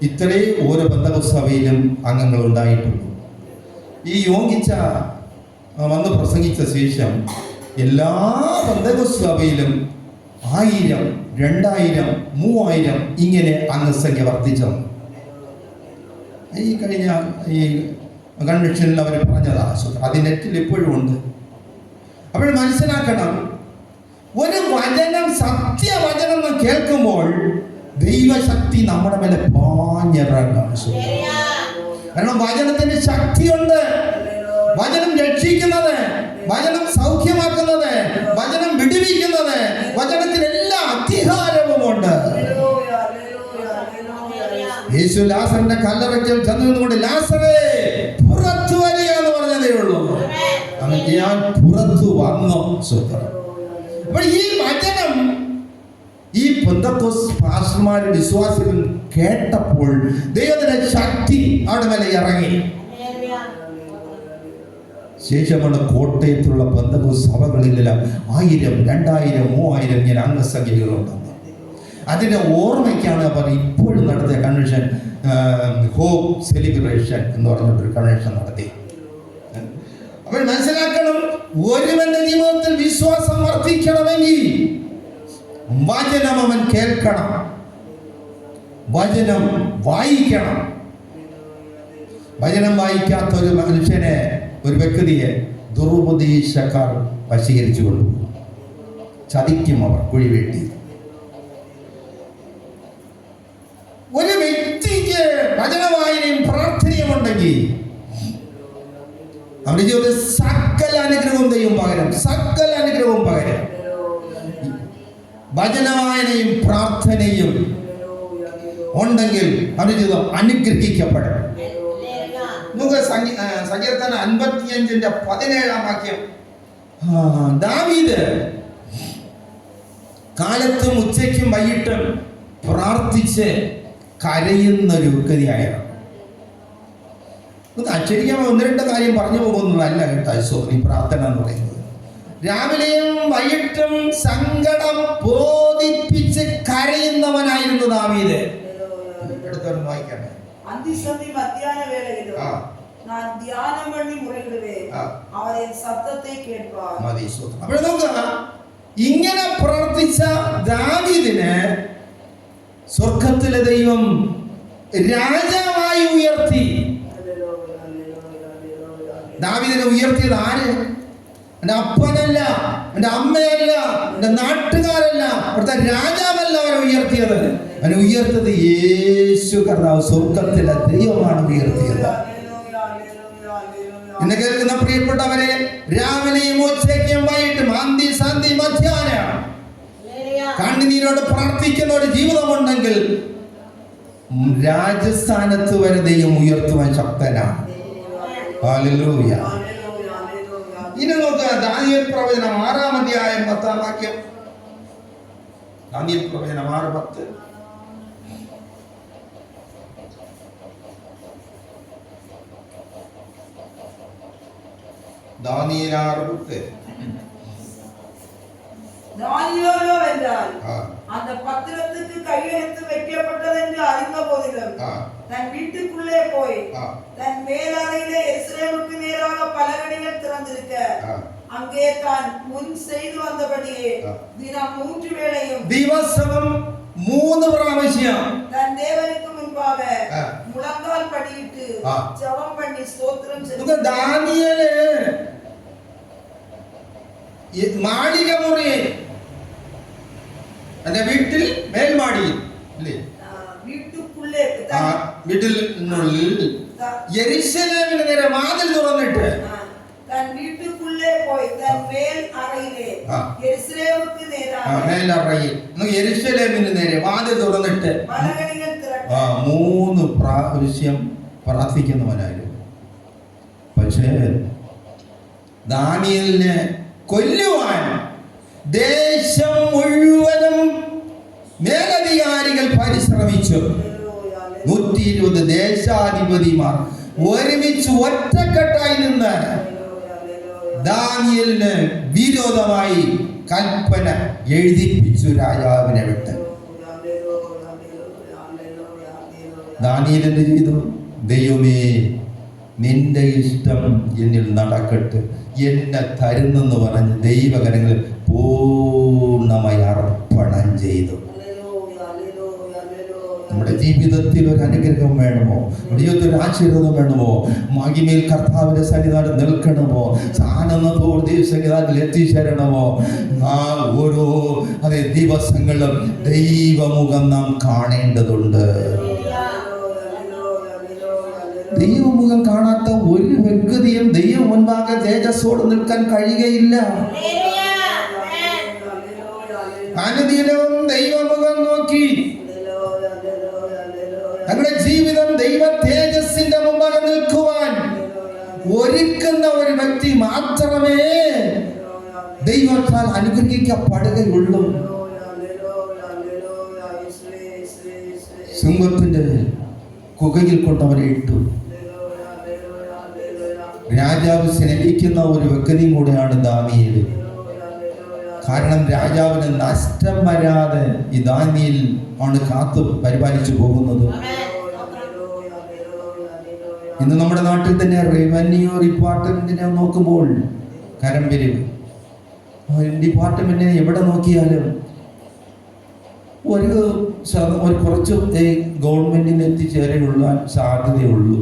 ഇത്രയും ഓരോ പെന്തക്കോസ്ത് സഭയിലും അംഗങ്ങൾ ഉണ്ടായിട്ടുണ്ട്. ഈ യോങ്കിച്ച വന്ന് പ്രസംഗിച്ച ശേഷം എല്ലാ പെന്തക്കോസ്ത് സഭയിലും 1000, 2000, 3000 ഇങ്ങനെ അംഗസംഖ്യ വർദ്ധിച്ചു. ഈ കഴിഞ്ഞ ഈ കൺവെൻഷനിൽ അവർ പറഞ്ഞതാ. അത് നെറ്റിൽ ഇപ്പോഴും ഉണ്ട്. അപ്പോൾ മനസ്സിലാക്കണം, ഒരു വചനം, സത്യവചനം കേൾക്കുമ്പോൾ ദൈവശക്തി നമ്മുടെ മേലെ പാഞ്ഞിറങ്ങാണ്. കാരണം വചനത്തിന് ശക്തിയുണ്ട്. വചനം രക്ഷിക്കുന്നത്, വചനം സൗഖ്യമാക്കുന്നത്, വചനം വിടുവിക്കുന്നത്, വചനത്തിന് എല്ലാ അധികാരവുമുണ്ട്. യേശു ലാസറിന്റെ കല്ലറയ്ക്കൽ ചെന്നുകൊണ്ട് ലാസറേ പുറത്തു വരിക എന്ന് പറഞ്ഞതേ ഉള്ളൂ. അങ്ങനെ ഞാൻ പുറത്തു വന്നു. അപ്പോൾ ഈ വചനം ഈ പെന്തക്കോസ്ത് പാസ്റ്റർമാരും വിശ്വാസികളും കേട്ടപ്പോൾ ദൈവത്തിന്റെ ശക്തി അവിടെ മേലെ ഇറങ്ങി. ശേഷമാണ് കോട്ടയത്തുള്ള പെന്തക്കോസ്ത് സഭകളിലെല്ലാം 1000, 2000, 3000 ഇങ്ങനെ അംഗസംഖ്യകളുണ്ടെന്ന്. അതിൻ്റെ ഓർമ്മയ്ക്കാണ് അവർ ഇപ്പോഴും നടത്തിയ കൺവെൻഷൻ, ഹോപ്പ് സെലിബ്രേഷൻ എന്ന് പറഞ്ഞൊരു കൺവെൻഷൻ നടത്തി. അപ്പോൾ മനസ്സിലാക്കണം, ഒരുവന്റെ ജീവിതത്തിൽ വിശ്വാസം വർദ്ധിക്കണമെങ്കിൽ വചനം അവൻ കേൾക്കണം, വചനം വായിക്കണം. വചനം വായിക്കാത്ത ഒരു മനുഷ്യനെ, ഒരു വ്യക്തിയെ ദുരുപദേശക്കാർ വശീകരിച്ചു കൊണ്ടുപോകും. ചതിക്കും അവർ കുഴിവെട്ടി. ഒരു വ്യക്തിക്ക് വചനവായനയും പ്രാർത്ഥനയും ഉണ്ടെങ്കിൽ അവന്റെ ജീവിതത്തിൽ സകല അനുഗ്രഹവും ദൈവം പകരം, സകല അനുഗ്രഹവും പകരം. വചനവായനയും പ്രാർത്ഥനയും ഉണ്ടെങ്കിൽ അവന്റെ ജീവിതം അനുഗ്രഹിക്കപ്പെടും. നമുക്ക് സങ്കീർത്തനം 55-ന്റെ 17-ാം വാക്യം, ദാവീദ് കാലത്തും ഉച്ചയ്ക്കും വൈകിട്ടും പ്രാർത്ഥിച്ച് കരയുന്ന ഒരു വ്യക്തിയായിരുന്നു. അച്ചടിക്കാൻ 1-2 കാര്യം പറഞ്ഞു പോകുന്നതല്ല കേട്ടോ ഈ പ്രാർത്ഥന എന്ന് പറയുന്നത്. രാവിലെയും വൈകിട്ടും സങ്കടം ബോധിപ്പിച്ച് കരയുന്നവനായിരുന്നു ദാവീദ്. എടുത്തോണ്ട് വായിക്കണേ. അന്തിസന്ധി മധ്യാഹ്ന വേളയിലോ ഞാൻ ധ്യാനം പണി മുറയിടുവേ അവരെ ശബ്ദത്തെ കേൾപ്പാൻ. അപ്പോൾ നോക്കുക, ഇങ്ങനെ പ്രവർത്തിച്ച ദാവീദിനെ സ്വർഗത്തിലെ ദൈവം രാജാവായി ഉയർത്തി. ദാവീദിനെ ഉയർത്തിയത് ആര്? എൻ്റെ അപ്പനല്ല, എൻ്റെ അമ്മയല്ല, എൻ്റെ നാട്ടുകാരല്ല, അവിടുത്തെ രാജാവല്ല അവനെ ഉയർത്തിയത്. അവനെ ഉയർത്തത് യേശു കർത്താവ്, സ്വർഗത്തിലെ ദൈവമാണ് ഉയർത്തിയത്. ഇന്ന് കേൾക്കുന്ന പ്രിയപ്പെട്ടവരെ, രാവിലെയും ഉച്ചയ്ക്കും വൈകിട്ടും അന്തി സന്ധി മധ്യാഹ്നം കണ്ണുനീരോട് പ്രാർത്ഥിക്കുന്ന ഒരു ജീവിതമുണ്ടെങ്കിൽ രാജസ്ഥാനത്ത് വരെ ദൈവം ഉയർത്തുവാൻ ശക്തനാണ്. ഹല്ലേലൂയ. ഇനി നോക്കുക, ദാനിയേൽ പ്രവചനം 6-ാം അധ്യായം 10-ാം വാക്യം. ദാനിയേൽ പ്രവചനം 6:10. ദാനിയേൽ 6:10. தானியேலோ என்றால் அந்த பத்திரத்துக்கு கையெழுத்து வைக்கப்பட்டது என்று அறிந்த போதிலும் தன் வீட்டுக்குள்ளே போய் தன் மேலறையிலே எருசலேமுக்கு நேராக பலகணிகள் திறந்திருக்க அங்கே தான் முன் செய்து வந்தபடியே தினம் 3 வேளையும் ദിവസവും 3 പ്രാവശ്യം தன் தேவனுக்கு முன்பாக முழங்கால் படியிட்டு ஜெபம் பண்ணி ஸ்தோத்திரம் செய்து. ദാനിയേല് മാളിക മുറി, എന്റെ വീട്ടിൽ മേൽമാടിയിൽ വീട്ടിനുള്ളിൽ യെരൂശലേമിന് നേരെ വാതിൽ തുറന്നിട്ട് യെരൂശലേമിന് നേരെ വാതിൽ തുറന്നിട്ട് 3 പ്രാവശ്യം പ്രാർത്ഥിക്കുന്നവനായിരുന്നു. പക്ഷേ ദാനിയേലിനെ കൊല്ലുവാൻ ദേശം മുഴുവനും മേലധികാരികൾ പരിശ്രമിച്ചു. 120 ദേശാധിപതിമാർ ഒരുമിച്ച് ഒറ്റക്കെട്ടായി നിന്ന് ദാനിയേലിന് വിരോധമായി കൽപ്പന എഴുതിപ്പിച്ചു രാജാവിനെ വിട്ട്. ദാനിയേലിന്റെ ജീവിതം, ദൈവമേ നിന്റെ ഇഷ്ടം എന്നിൽ നടക്കട്ടെ, എന്നെ തരുന്നെന്ന് പറഞ്ഞ് ദൈവകരങ്ങളിൽ പൂർണ്ണമായി അർപ്പണം ചെയ്തു. നമ്മുടെ ജീവിതത്തിൽ ഒരു അനുഗ്രഹം വേണമോ, ജീവിതത്തിൽ ഒരു ആശീർവാദം വേണമോ, മഹിമയിൽ കർത്താവിന്റെ സന്നിധാനം നിൽക്കണമോ, സാനന്ദത്തോട് ദൈവസന്നിധാനത്തിൽ എത്തിച്ചേരണമോ, ആ ഓരോ അതേ ദിവസങ്ങളും ദൈവമുഖം നാം കാണേണ്ടതുണ്ട്. ദൈവമുഖം കാണാത്ത ഒരു വ്യക്തിയും ദൈവം മുൻപാകെ തേജസ്സോട് നിൽക്കാൻ കഴിയുകയില്ല. അനുദിനവും ദൈവമുഖം നോക്കി നമ്മുടെ ജീവിതം ദൈവ തേജസ്സിന്റെ മുമ്പാകെ നിൽക്കുവാൻ ഒരുക്കുന്ന ഒരു വ്യക്തി മാത്രമേ ദൈവത്താൽ അനുഗ്രഹിക്കപ്പെടുകയുള്ളൂ. സിംഹത്തിന്റെ കുകയിൽ കൊണ്ടവരെ ഇട്ടു. രാജാവ് സ്നേഹിക്കുന്ന ഒരു വ്യക്തിയും കൂടെയാണ് ദാനിയേൽ. കാരണം രാജാവിന് നഷ്ടം വരാതെ ഈ ദാനിയേൽ ആണ് കാത്തു പരിപാലിച്ചു പോകുന്നത്. ഇന്ന് നമ്മുടെ നാട്ടിൽ തന്നെ റവന്യൂ ഡിപ്പാർട്ട്മെന്റിനെ നോക്കുമ്പോൾ കരംപിരിവ് ഡിപ്പാർട്ട്മെന്റിനെ എവിടെ നോക്കിയാലും ഒരു കുറച്ച് ഗവൺമെന്റിന് എത്തിച്ചേരാനുള്ള സാധ്യതയുള്ളൂ.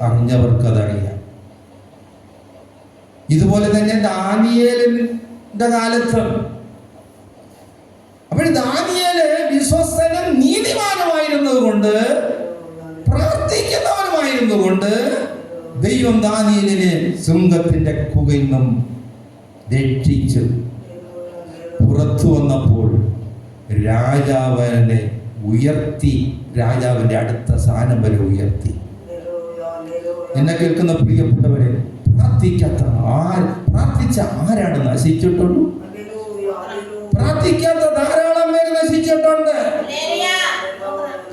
അറിഞ്ഞവർക്കതറിയാം. ഇതുപോലെ തന്നെ ദാനിയേലിന്റെ കാലത്ത് അപ്പോൾ ദാനിയേല് വിശ്വസ്തനും നീതിമാനുമായിരുന്നത് കൊണ്ട്, പ്രാർത്ഥിക്കുന്നവനുമായിരുന്നു കൊണ്ട് ദൈവം ദാനിയേലിനെ സിംഹത്തിന്റെ കുകയിൽ നിന്നും രക്ഷിച്ചു. പുറത്തു വന്നപ്പോൾ രാജാവിനെ ഉയർത്തി, രാജാവിന്റെ അടുത്ത സ്ഥാനം വരെ ഉയർത്തി. എന്നെ കേൾക്കുന്ന പ്രിയപ്പെട്ടവരെ, പ്രാർത്ഥിച്ച ആരാണ് നശിച്ചിട്ടുള്ളൂ? പ്രാർത്ഥിക്കാത്ത ധാരാളം പേര് നശിച്ചിട്ടുണ്ട്.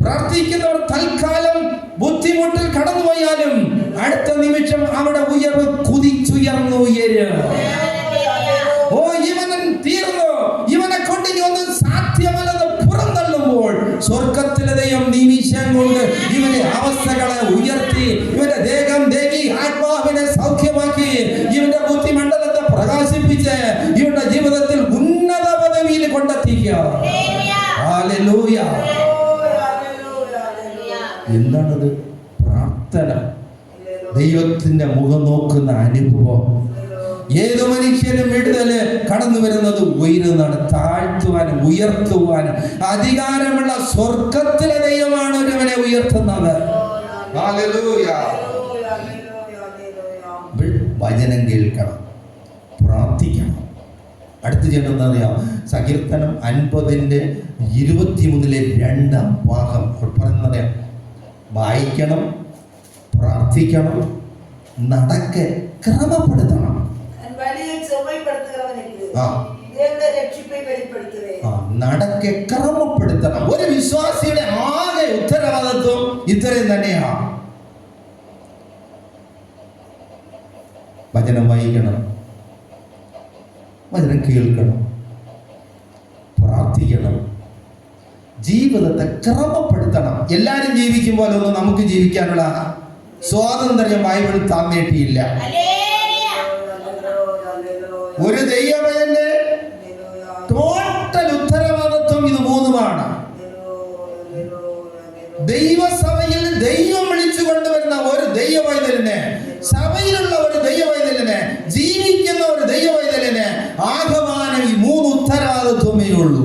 പ്രാർത്ഥിക്കുന്നവർ തൽക്കാലം ബുദ്ധിമുട്ടിൽ കടന്നുപോയാലും അടുത്ത നിമിഷം അവിടെ ഉയർവ് കുതിച്ചുയർന്നു ഉയരുക. ഓ, ഇവനൻ തീർന്നു, ഇവനെ കൊണ്ട് ഇനി ഒന്നും സാധ്യമല്ലെന്ന് പുറന്തള്ളുമ്പോൾ സ്വർഗത്തിലെ ദൈവം നിമിഷം കൊണ്ട് ഇവന്റെ അവസ്ഥകളെ ഉയർത്തി, ഇവന്റെ ദേഹം ദേഹി ആത്മാവിനെ സൗഖ്യമാക്കി, ഇവന്റെ ബുദ്ധിമണ്ഡലത്തെ പ്രകാശിപ്പിച്ച് ഇവന്റെ ജീവിതത്തിൽ ഉന്നത പദവിയിൽ കൊണ്ടെത്തിക്കുക. ഹല്ലേലൂയ. എന്താണത്? പ്രാർത്ഥന. ദൈവത്തിന്റെ മുഖം നോക്കുന്ന അനുഭവം. ഏതു മനുഷ്യനും വിടുതല് കടന്നു വരുന്നത് ഉയരുന്നതാണ്. താഴ്ത്തുവാനും ഉയർത്തുവാനും അധികാരമുള്ള സ്വർഗത്തിലെ ദൈവമാണ് ഒരുവനെ ഉയർത്തുന്നത്. ഹല്ലേലൂയ. വചനം കേൾക്കണം, പ്രാർത്ഥിക്കണം. അടുത്ത് ചെയ്യേണ്ടതെന്നറിയാം, സങ്കീർത്തനം 50:23 ഭാഗം പറയുന്നറിയാം. വായിക്കണം, പ്രാർത്ഥിക്കണം, നടക്കെ ക്രമപ്പെടുത്തണം. നടക്കെ ക്രമപ്പെടുത്തണം. ഒരു വിശ്വാസിയുടെ ആകെ ഉത്തരവാദിത്വം ഇത്രയും തന്നെയാണ്. വചനം വായിക്കണം, വചനം കേൾക്കണം, പ്രാർത്ഥിക്കണം, ജീവിതത്തെ ക്രമപ്പെടുത്തണം. എല്ലാരും ജീവിക്കും പോലെ ഒന്നും നമുക്ക് ജീവിക്കാനുള്ള സ്വാതന്ത്ര്യം ബൈബിൾ തന്നിട്ടില്ല. ഒരു ദൈവമയന്റെ ടോട്ടൽ ഉത്തരവാദിത്വം ഇത് മൂന്നുമാണ്. ദൈവസഭയിൽ ദൈവം വിളിച്ചു കൊണ്ടുവരുന്ന ഒരു ദൈവവൈതലിന്, സഭയിലുള്ള ഒരു ദൈവവൈതലിന്, ജീവിക്കുന്ന ഒരു ദൈവവൈതലിന് ആകമാനം ഈ മൂന്ന് ഉത്തരവാദിത്വമേ ഉള്ളൂ.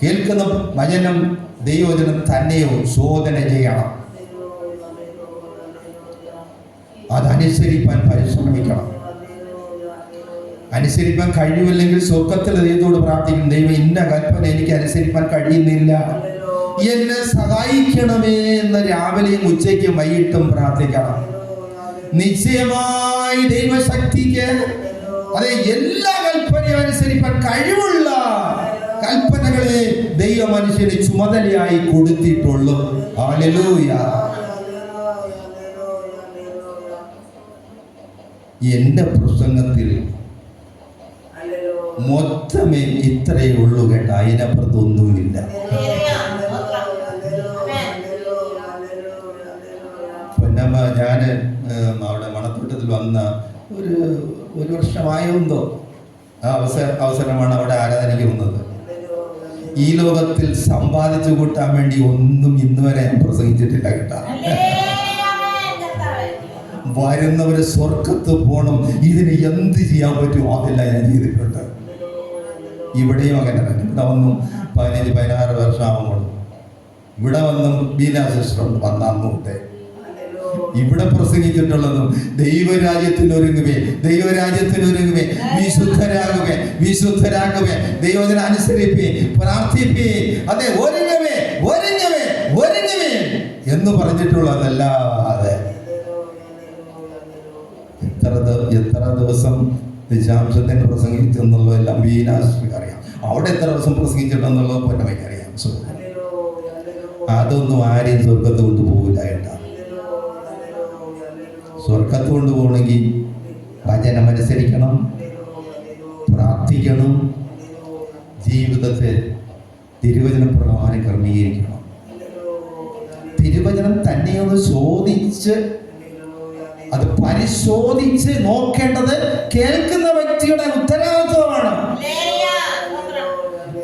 കേൾക്കുന്ന വചനം ദൈവവചനം തന്നെയോ ശോധന ചെയ്യണം, അതനുസരിപ്പാൻ പരിശ്രമിക്കണം. അനുസരിപ്പാൻ കഴിവില്ലെങ്കിൽ സ്വർഗത്തിൽ ദൈവത്തോട് പ്രാർത്ഥിക്കണം, ദൈവം ഇന്ന കൽപ്പന എനിക്ക് അനുസരിപ്പാൻ കഴിയുന്നില്ല, എന്നെ സഹായിക്കണമേ എന്ന് രാവിലെയും ഉച്ചയ്ക്കും വൈകിട്ടും പ്രാർത്ഥിക്കണം. നിശ്ചയമായി ദൈവശക്തിക്ക് അതെ എല്ലാ കൽപ്പനയും അനുസരിപ്പാൻ കഴിവുള്ള കൽപ്പനകളെ ദൈവ മനുഷ്യന് ചുമതലയായി കൊടുത്തിട്ടുള്ളൂ. ഹല്ലേലൂയ. എന്റെ പ്രസംഗത്തിൽ മൊത്തമേ ഇത്രയേ ഉള്ളൂ കേട്ടോ, അതിനപ്പുറത്തൊന്നുമില്ല. പൊന്നമ്മ ഞാന് അവിടെ മണത്തോട്ടത്തിൽ വന്ന ഒരു വർഷമായെന്തോ ആ അവസരമാണ് അവിടെ ആരാധനയ്ക്ക് വന്നത്. ഈ ലോകത്തിൽ സമ്പാദിച്ചു കൂട്ടാൻ വേണ്ടി ഒന്നും ഇന്ന് വരെ പ്രസംഗിച്ചിട്ടില്ല കേട്ടാ. വരുന്നവര് സ്വർഗത്ത് പോകണം, ഇതിന് എന്ത് ചെയ്യാൻ പറ്റുമോ അതെല്ലാം ഞാൻ ചെയ്തിട്ടുണ്ട്. ഇവിടെയും അങ്ങനെ തന്നെ. ഇവിടെ വന്നും 15-16 വർഷമാകുമ്പോൾ ഇവിടെ വന്നും ബീന സിസ്റ്ററുണ്ട് വന്നേ. ഇവിടെ പ്രസംഗിച്ചിട്ടുള്ളതും ദൈവരാജ്യത്തിനൊരുങ്ങുവേ, ദൈവരാജ്യത്തിനൊരുങ്ങുവേ, വിശുദ്ധരാകുവേ, വിശുദ്ധരാകുവേ, ദൈവത്തിനെ അനുസരിപ്പേ, പ്രാർത്ഥിപ്പേ, അതെ ഒരുങ്ങവേ, ഒരുങ്ങവേ, ഒരുങ്ങവേ എന്ന് പറഞ്ഞിട്ടുള്ളതല്ലാതെ എത്ര ദിവസം ദശാംശത്തിന് പ്രസംഗിച്ചെന്നുള്ളതെല്ലാം ബീനാശ്രീക്ക് അറിയാം. അവിടെ എത്ര ദിവസം പ്രസംഗിച്ചിട്ടെന്നുള്ളത് പൊന്നമ്മയ്ക്ക് അറിയാം. അതൊന്നും ആരെയും സ്വർഗത്ത് കൊണ്ടുപോകില്ല കേട്ടാ. സ്വർഗത്ത് കൊണ്ടുപോകണമെങ്കിൽ വചനം അനുസരിക്കണം, പ്രാർത്ഥിക്കണം, ജീവിതത്തെ തിരുവചന പ്രകാരം ക്രമീകരിക്കണം. തിരുവചനം തന്നെയൊന്ന് ചോദിച്ച് അത് പരിശോധിച്ച് നോക്കേണ്ടത് കേൾക്കുന്ന വ്യക്തിയുടെ ഉത്തരവാദിത്വമാണ്.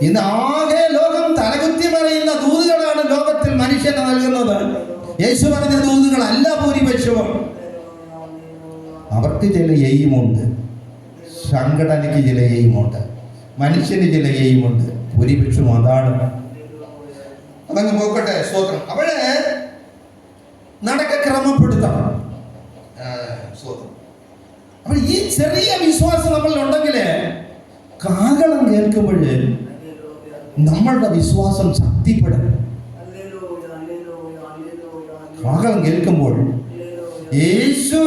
ഇന്ന് ആകെ ലോകം തലകുത്തി പറയുന്ന ദൂതുകളാണ് ലോകത്തിൽ മനുഷ്യന് നൽകുന്നത്. യേശു പറഞ്ഞ ദൂതുകളല്ല ഭൂരിപക്ഷവും. അവർക്ക് ചില എയിമുണ്ട്, സംഘടനയ്ക്ക് ചില എയിമുണ്ട്, മനുഷ്യന് ചില എയിമുണ്ട്. ഭൂരിപക്ഷം അതാണ്. അതങ്ങ് പോക്കട്ടെ. സ്തോത്രം. അവിടെ നടക്ക ക്രമപ്പെടുത്തണം. അപ്പോൾ ഈ ചെറിയ വിശ്വാസം നമ്മൾ ഉണ്ടെങ്കിൽ കാഹളം കേൾക്കുമ്പോഴേ നമ്മളുടെ വിശ്വാസം ശക്തിപ്പെടും. കാഹളം കേൾക്കുമ്പോൾ യേശു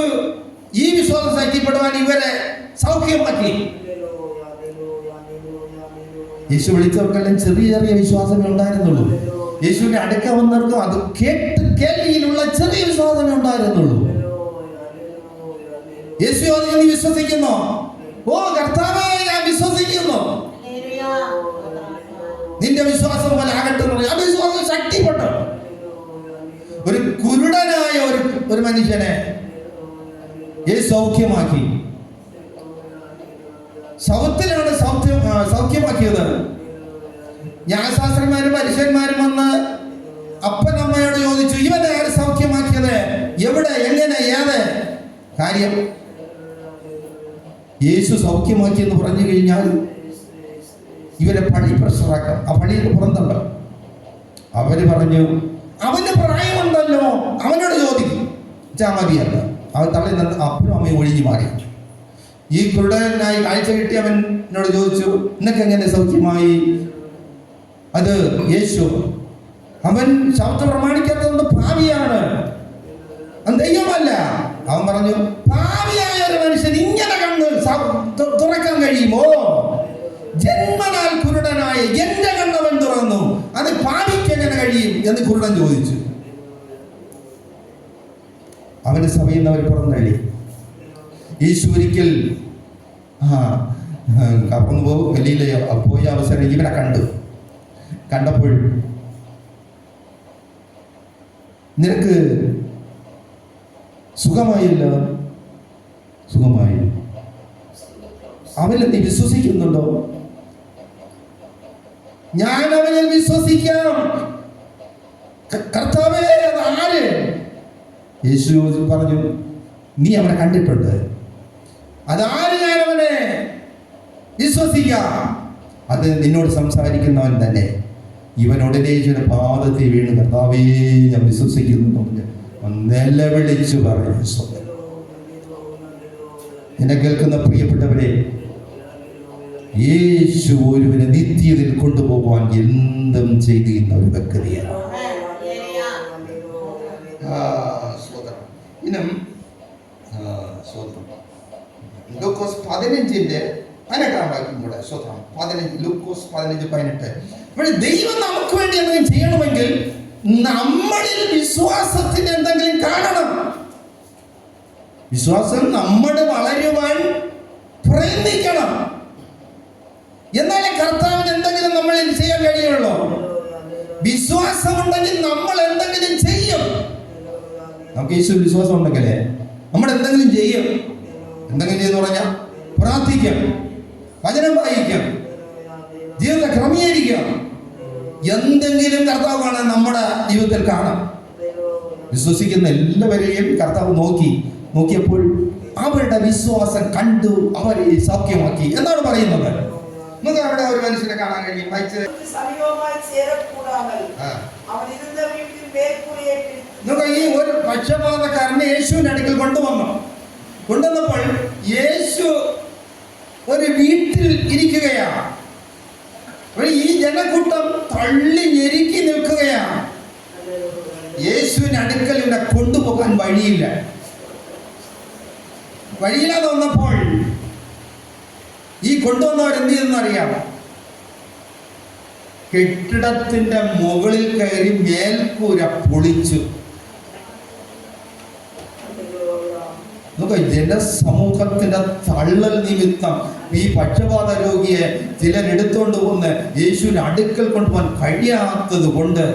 ഈ വിശ്വാസം ശക്തിപ്പെടുവാൻ ഇവരെ സൗഖ്യമാക്കി. യേശു വിളിച്ചവർക്കെല്ലാം ചെറിയ ചെറിയ വിശ്വാസമേ ഉണ്ടായിരുന്നുള്ളൂ. യേശുവിന്റെ അടുക്ക വന്നവർക്കും അത് കേൾവിയിലുള്ള ചെറിയൊരു സാധനം ഉണ്ടായിരുന്നുള്ളൂ. യേശു അതിൽ നീ വിശ്വസിക്കുന്നു? ഓ കർത്താവേ, ഞാൻ വിശ്വസിക്കുന്നു. നിന്റെ വിശ്വാസം പോലെ ആകട്ടെ. ആ വിശ്വാസം ശക്തിപ്പെട്ടു. ഒരു കുരുടനായ ഒരു മനുഷ്യനെ യേശു സൗഖ്യമാക്കി. സൗത്തിലാണ് സൗഖ്യമാക്കിയത്. ന്യായശാസ്ത്രന്മാരും പരീശന്മാരും വന്ന് അപ്പനമ്മയോട് ചോദിച്ചു, ഇവനെ ആര് സൗഖ്യമാക്കിയത്? എവിടെ, എങ്ങനെ, ഏത് കാര്യം? യേശു സൗഖ്യമാക്കി എന്ന് പറഞ്ഞു കഴിഞ്ഞാൽ ഇവരെ പഴി പ്രഷറാക്കാം. ആ പള്ളിയിൽ പുറന്തല്ല. അവര് പറഞ്ഞു, അവന് പ്രായമുണ്ടല്ലോ, അവനോട് ചോദിക്കും. മതിയല്ല. അവൻ തള്ളി നിന്ന് അപ്പനും അമ്മയും ഒഴിഞ്ഞു മാറി. ഈ കുരുടനായി കാഴ്ച കിട്ടി അവനോട് ചോദിച്ചു, നിനക്ക് എങ്ങനെ സൗഖ്യമായി? അത് യേശു. അവൻ ശബ്ദം പ്രമാണിക്കാത്തതുകൊണ്ട് ഭാവിയാണ്, ദൈവമല്ല. അവൻ പറഞ്ഞു, ഭാവിയായ ഒരു മനുഷ്യൻ ഇങ്ങനെ കണ്ണ് തുറക്കാൻ കഴിയുമോ? ജന്മനാൽ കുരുടനായ എന്റെ കണ്ണവൻ തുറന്നു, അത് ഭാവിക്ക് എങ്ങനെ കഴിയും എന്ന് കുരുടൻ ചോദിച്ചു. അവന്റെ സഭയിൽ നിന്ന് അവർ പുറന്തള്ളി. യേശു ഒരിക്കൽ കപ്പുമ്പോ ഗലീല പോയ അവസരം ഇവരെ കണ്ടപ്പോൾ, നിനക്ക് സുഖമായില്ല? സുഖമായി. അവനിൽ നീ വിശ്വസിക്കുന്നുണ്ടോ? ഞാൻ അവനിൽ വിശ്വസിക്കാം. കർത്താവേ, അത് ആര്? യേശു പറഞ്ഞു, നീ അവനെ കണ്ടിട്ടുണ്ട്. അതാര്? ഞാൻ അവനെ വിശ്വസിക്കാം. അത് നിന്നോട് സംസാരിക്കുന്നവൻ തന്നെ. ഇവനുടനെ യേശുവിന്റെ പാദത്തിൽ വീണ്, കർത്താവേ, ഞാൻ വിശ്വസിക്കുന്നു നിലവിളിച്ചു പറഞ്ഞു. എന്നെ കേൾക്കുന്ന പ്രിയപ്പെട്ടവരെ, യേശു ഒരുവനെ നിത്യതയിൽ കൊണ്ടുപോകുവാൻ എന്തും ചെയ്തിരുന്ന ഒരു വ്യക്തിയാണ്. ഇനം ലൂക്കോസ് 15:18 വാക്യം കൂടെ. 15 ലൂക്കോസ് 15:18. ഇവിടെ ദൈവം നമുക്ക് വേണ്ടി എന്തെങ്കിലും ചെയ്യണമെങ്കിൽ നമ്മളിൽ വിശ്വാസത്തിന് എന്തെങ്കിലും കാണണം. വിശ്വാസം നമ്മുടെ വളരുവാൻ പ്രയത്നിക്കണം. എന്നാലേ കർത്താവിന് എന്തെങ്കിലും നമ്മളിൽ ചെയ്യാൻ കഴിയുള്ളൂ. വിശ്വാസമുണ്ടെങ്കിൽ നമ്മൾ എന്തെങ്കിലും ചെയ്യും. നമുക്ക് യേശു വിശ്വാസം ഉണ്ടെങ്കിലേ നമ്മൾ എന്തെങ്കിലും ചെയ്യും. എന്തെങ്കിലും ചെയ്യുന്ന പറഞ്ഞാൽ പ്രാർത്ഥിക്കാം, വചനം വായിക്കാം, ജീവിതത്തെ ക്രമീകരിക്കാം. എന്തെങ്കിലും കർത്താവ് കാണാൻ നമ്മുടെ ജീവിതത്തിൽ കാണാം. വിശ്വസിക്കുന്ന എല്ലാവരെയും കർത്താവ് നോക്കിയപ്പോൾ അവരുടെ വിശ്വാസം കണ്ടു അവരെ സൗഖ്യമാക്കി എന്നാണ് പറയുന്നത്. നമുക്ക് അവിടെ ഒരു മനുഷ്യനെ കാണാൻ കഴിയും. ഈ ഒരു പക്ഷപാതക്കാരനെ യേശുവിന്റെ അടുക്കൽ കൊണ്ടുവന്നപ്പോൾ യേശു ഒരു വീട്ടിൽ ഇരിക്കുകയാണ്. ഈ ജനക്കൂട്ടം തള്ളി ഞെരുക്കി നിൽക്കുകയാണ്. യേശുവിന്റെ അടുക്കൽ ഇവിടെ കൊണ്ടുപോകാൻ വഴിയില്ലാതെ വന്നപ്പോൾ ഈ കൊണ്ടുവന്നവർ എന്ത് ചെയ്തെന്നറിയാം? കെട്ടിടത്തിന്റെ മുകളിൽ കയറി മേൽക്കൂര പൊളിച്ചു. ജനസമൂഹത്തിന്റെ തള്ളൽ നിമിത്തം ഈ പക്ഷപാത രോഗിയെ ചിലരെടുത്തോണ്ട് പോകുന്ന യേശുവിന്റെ അടുക്കൽ കൊണ്ടുപോകാൻ കഴിയാത്തത് കൊണ്ട്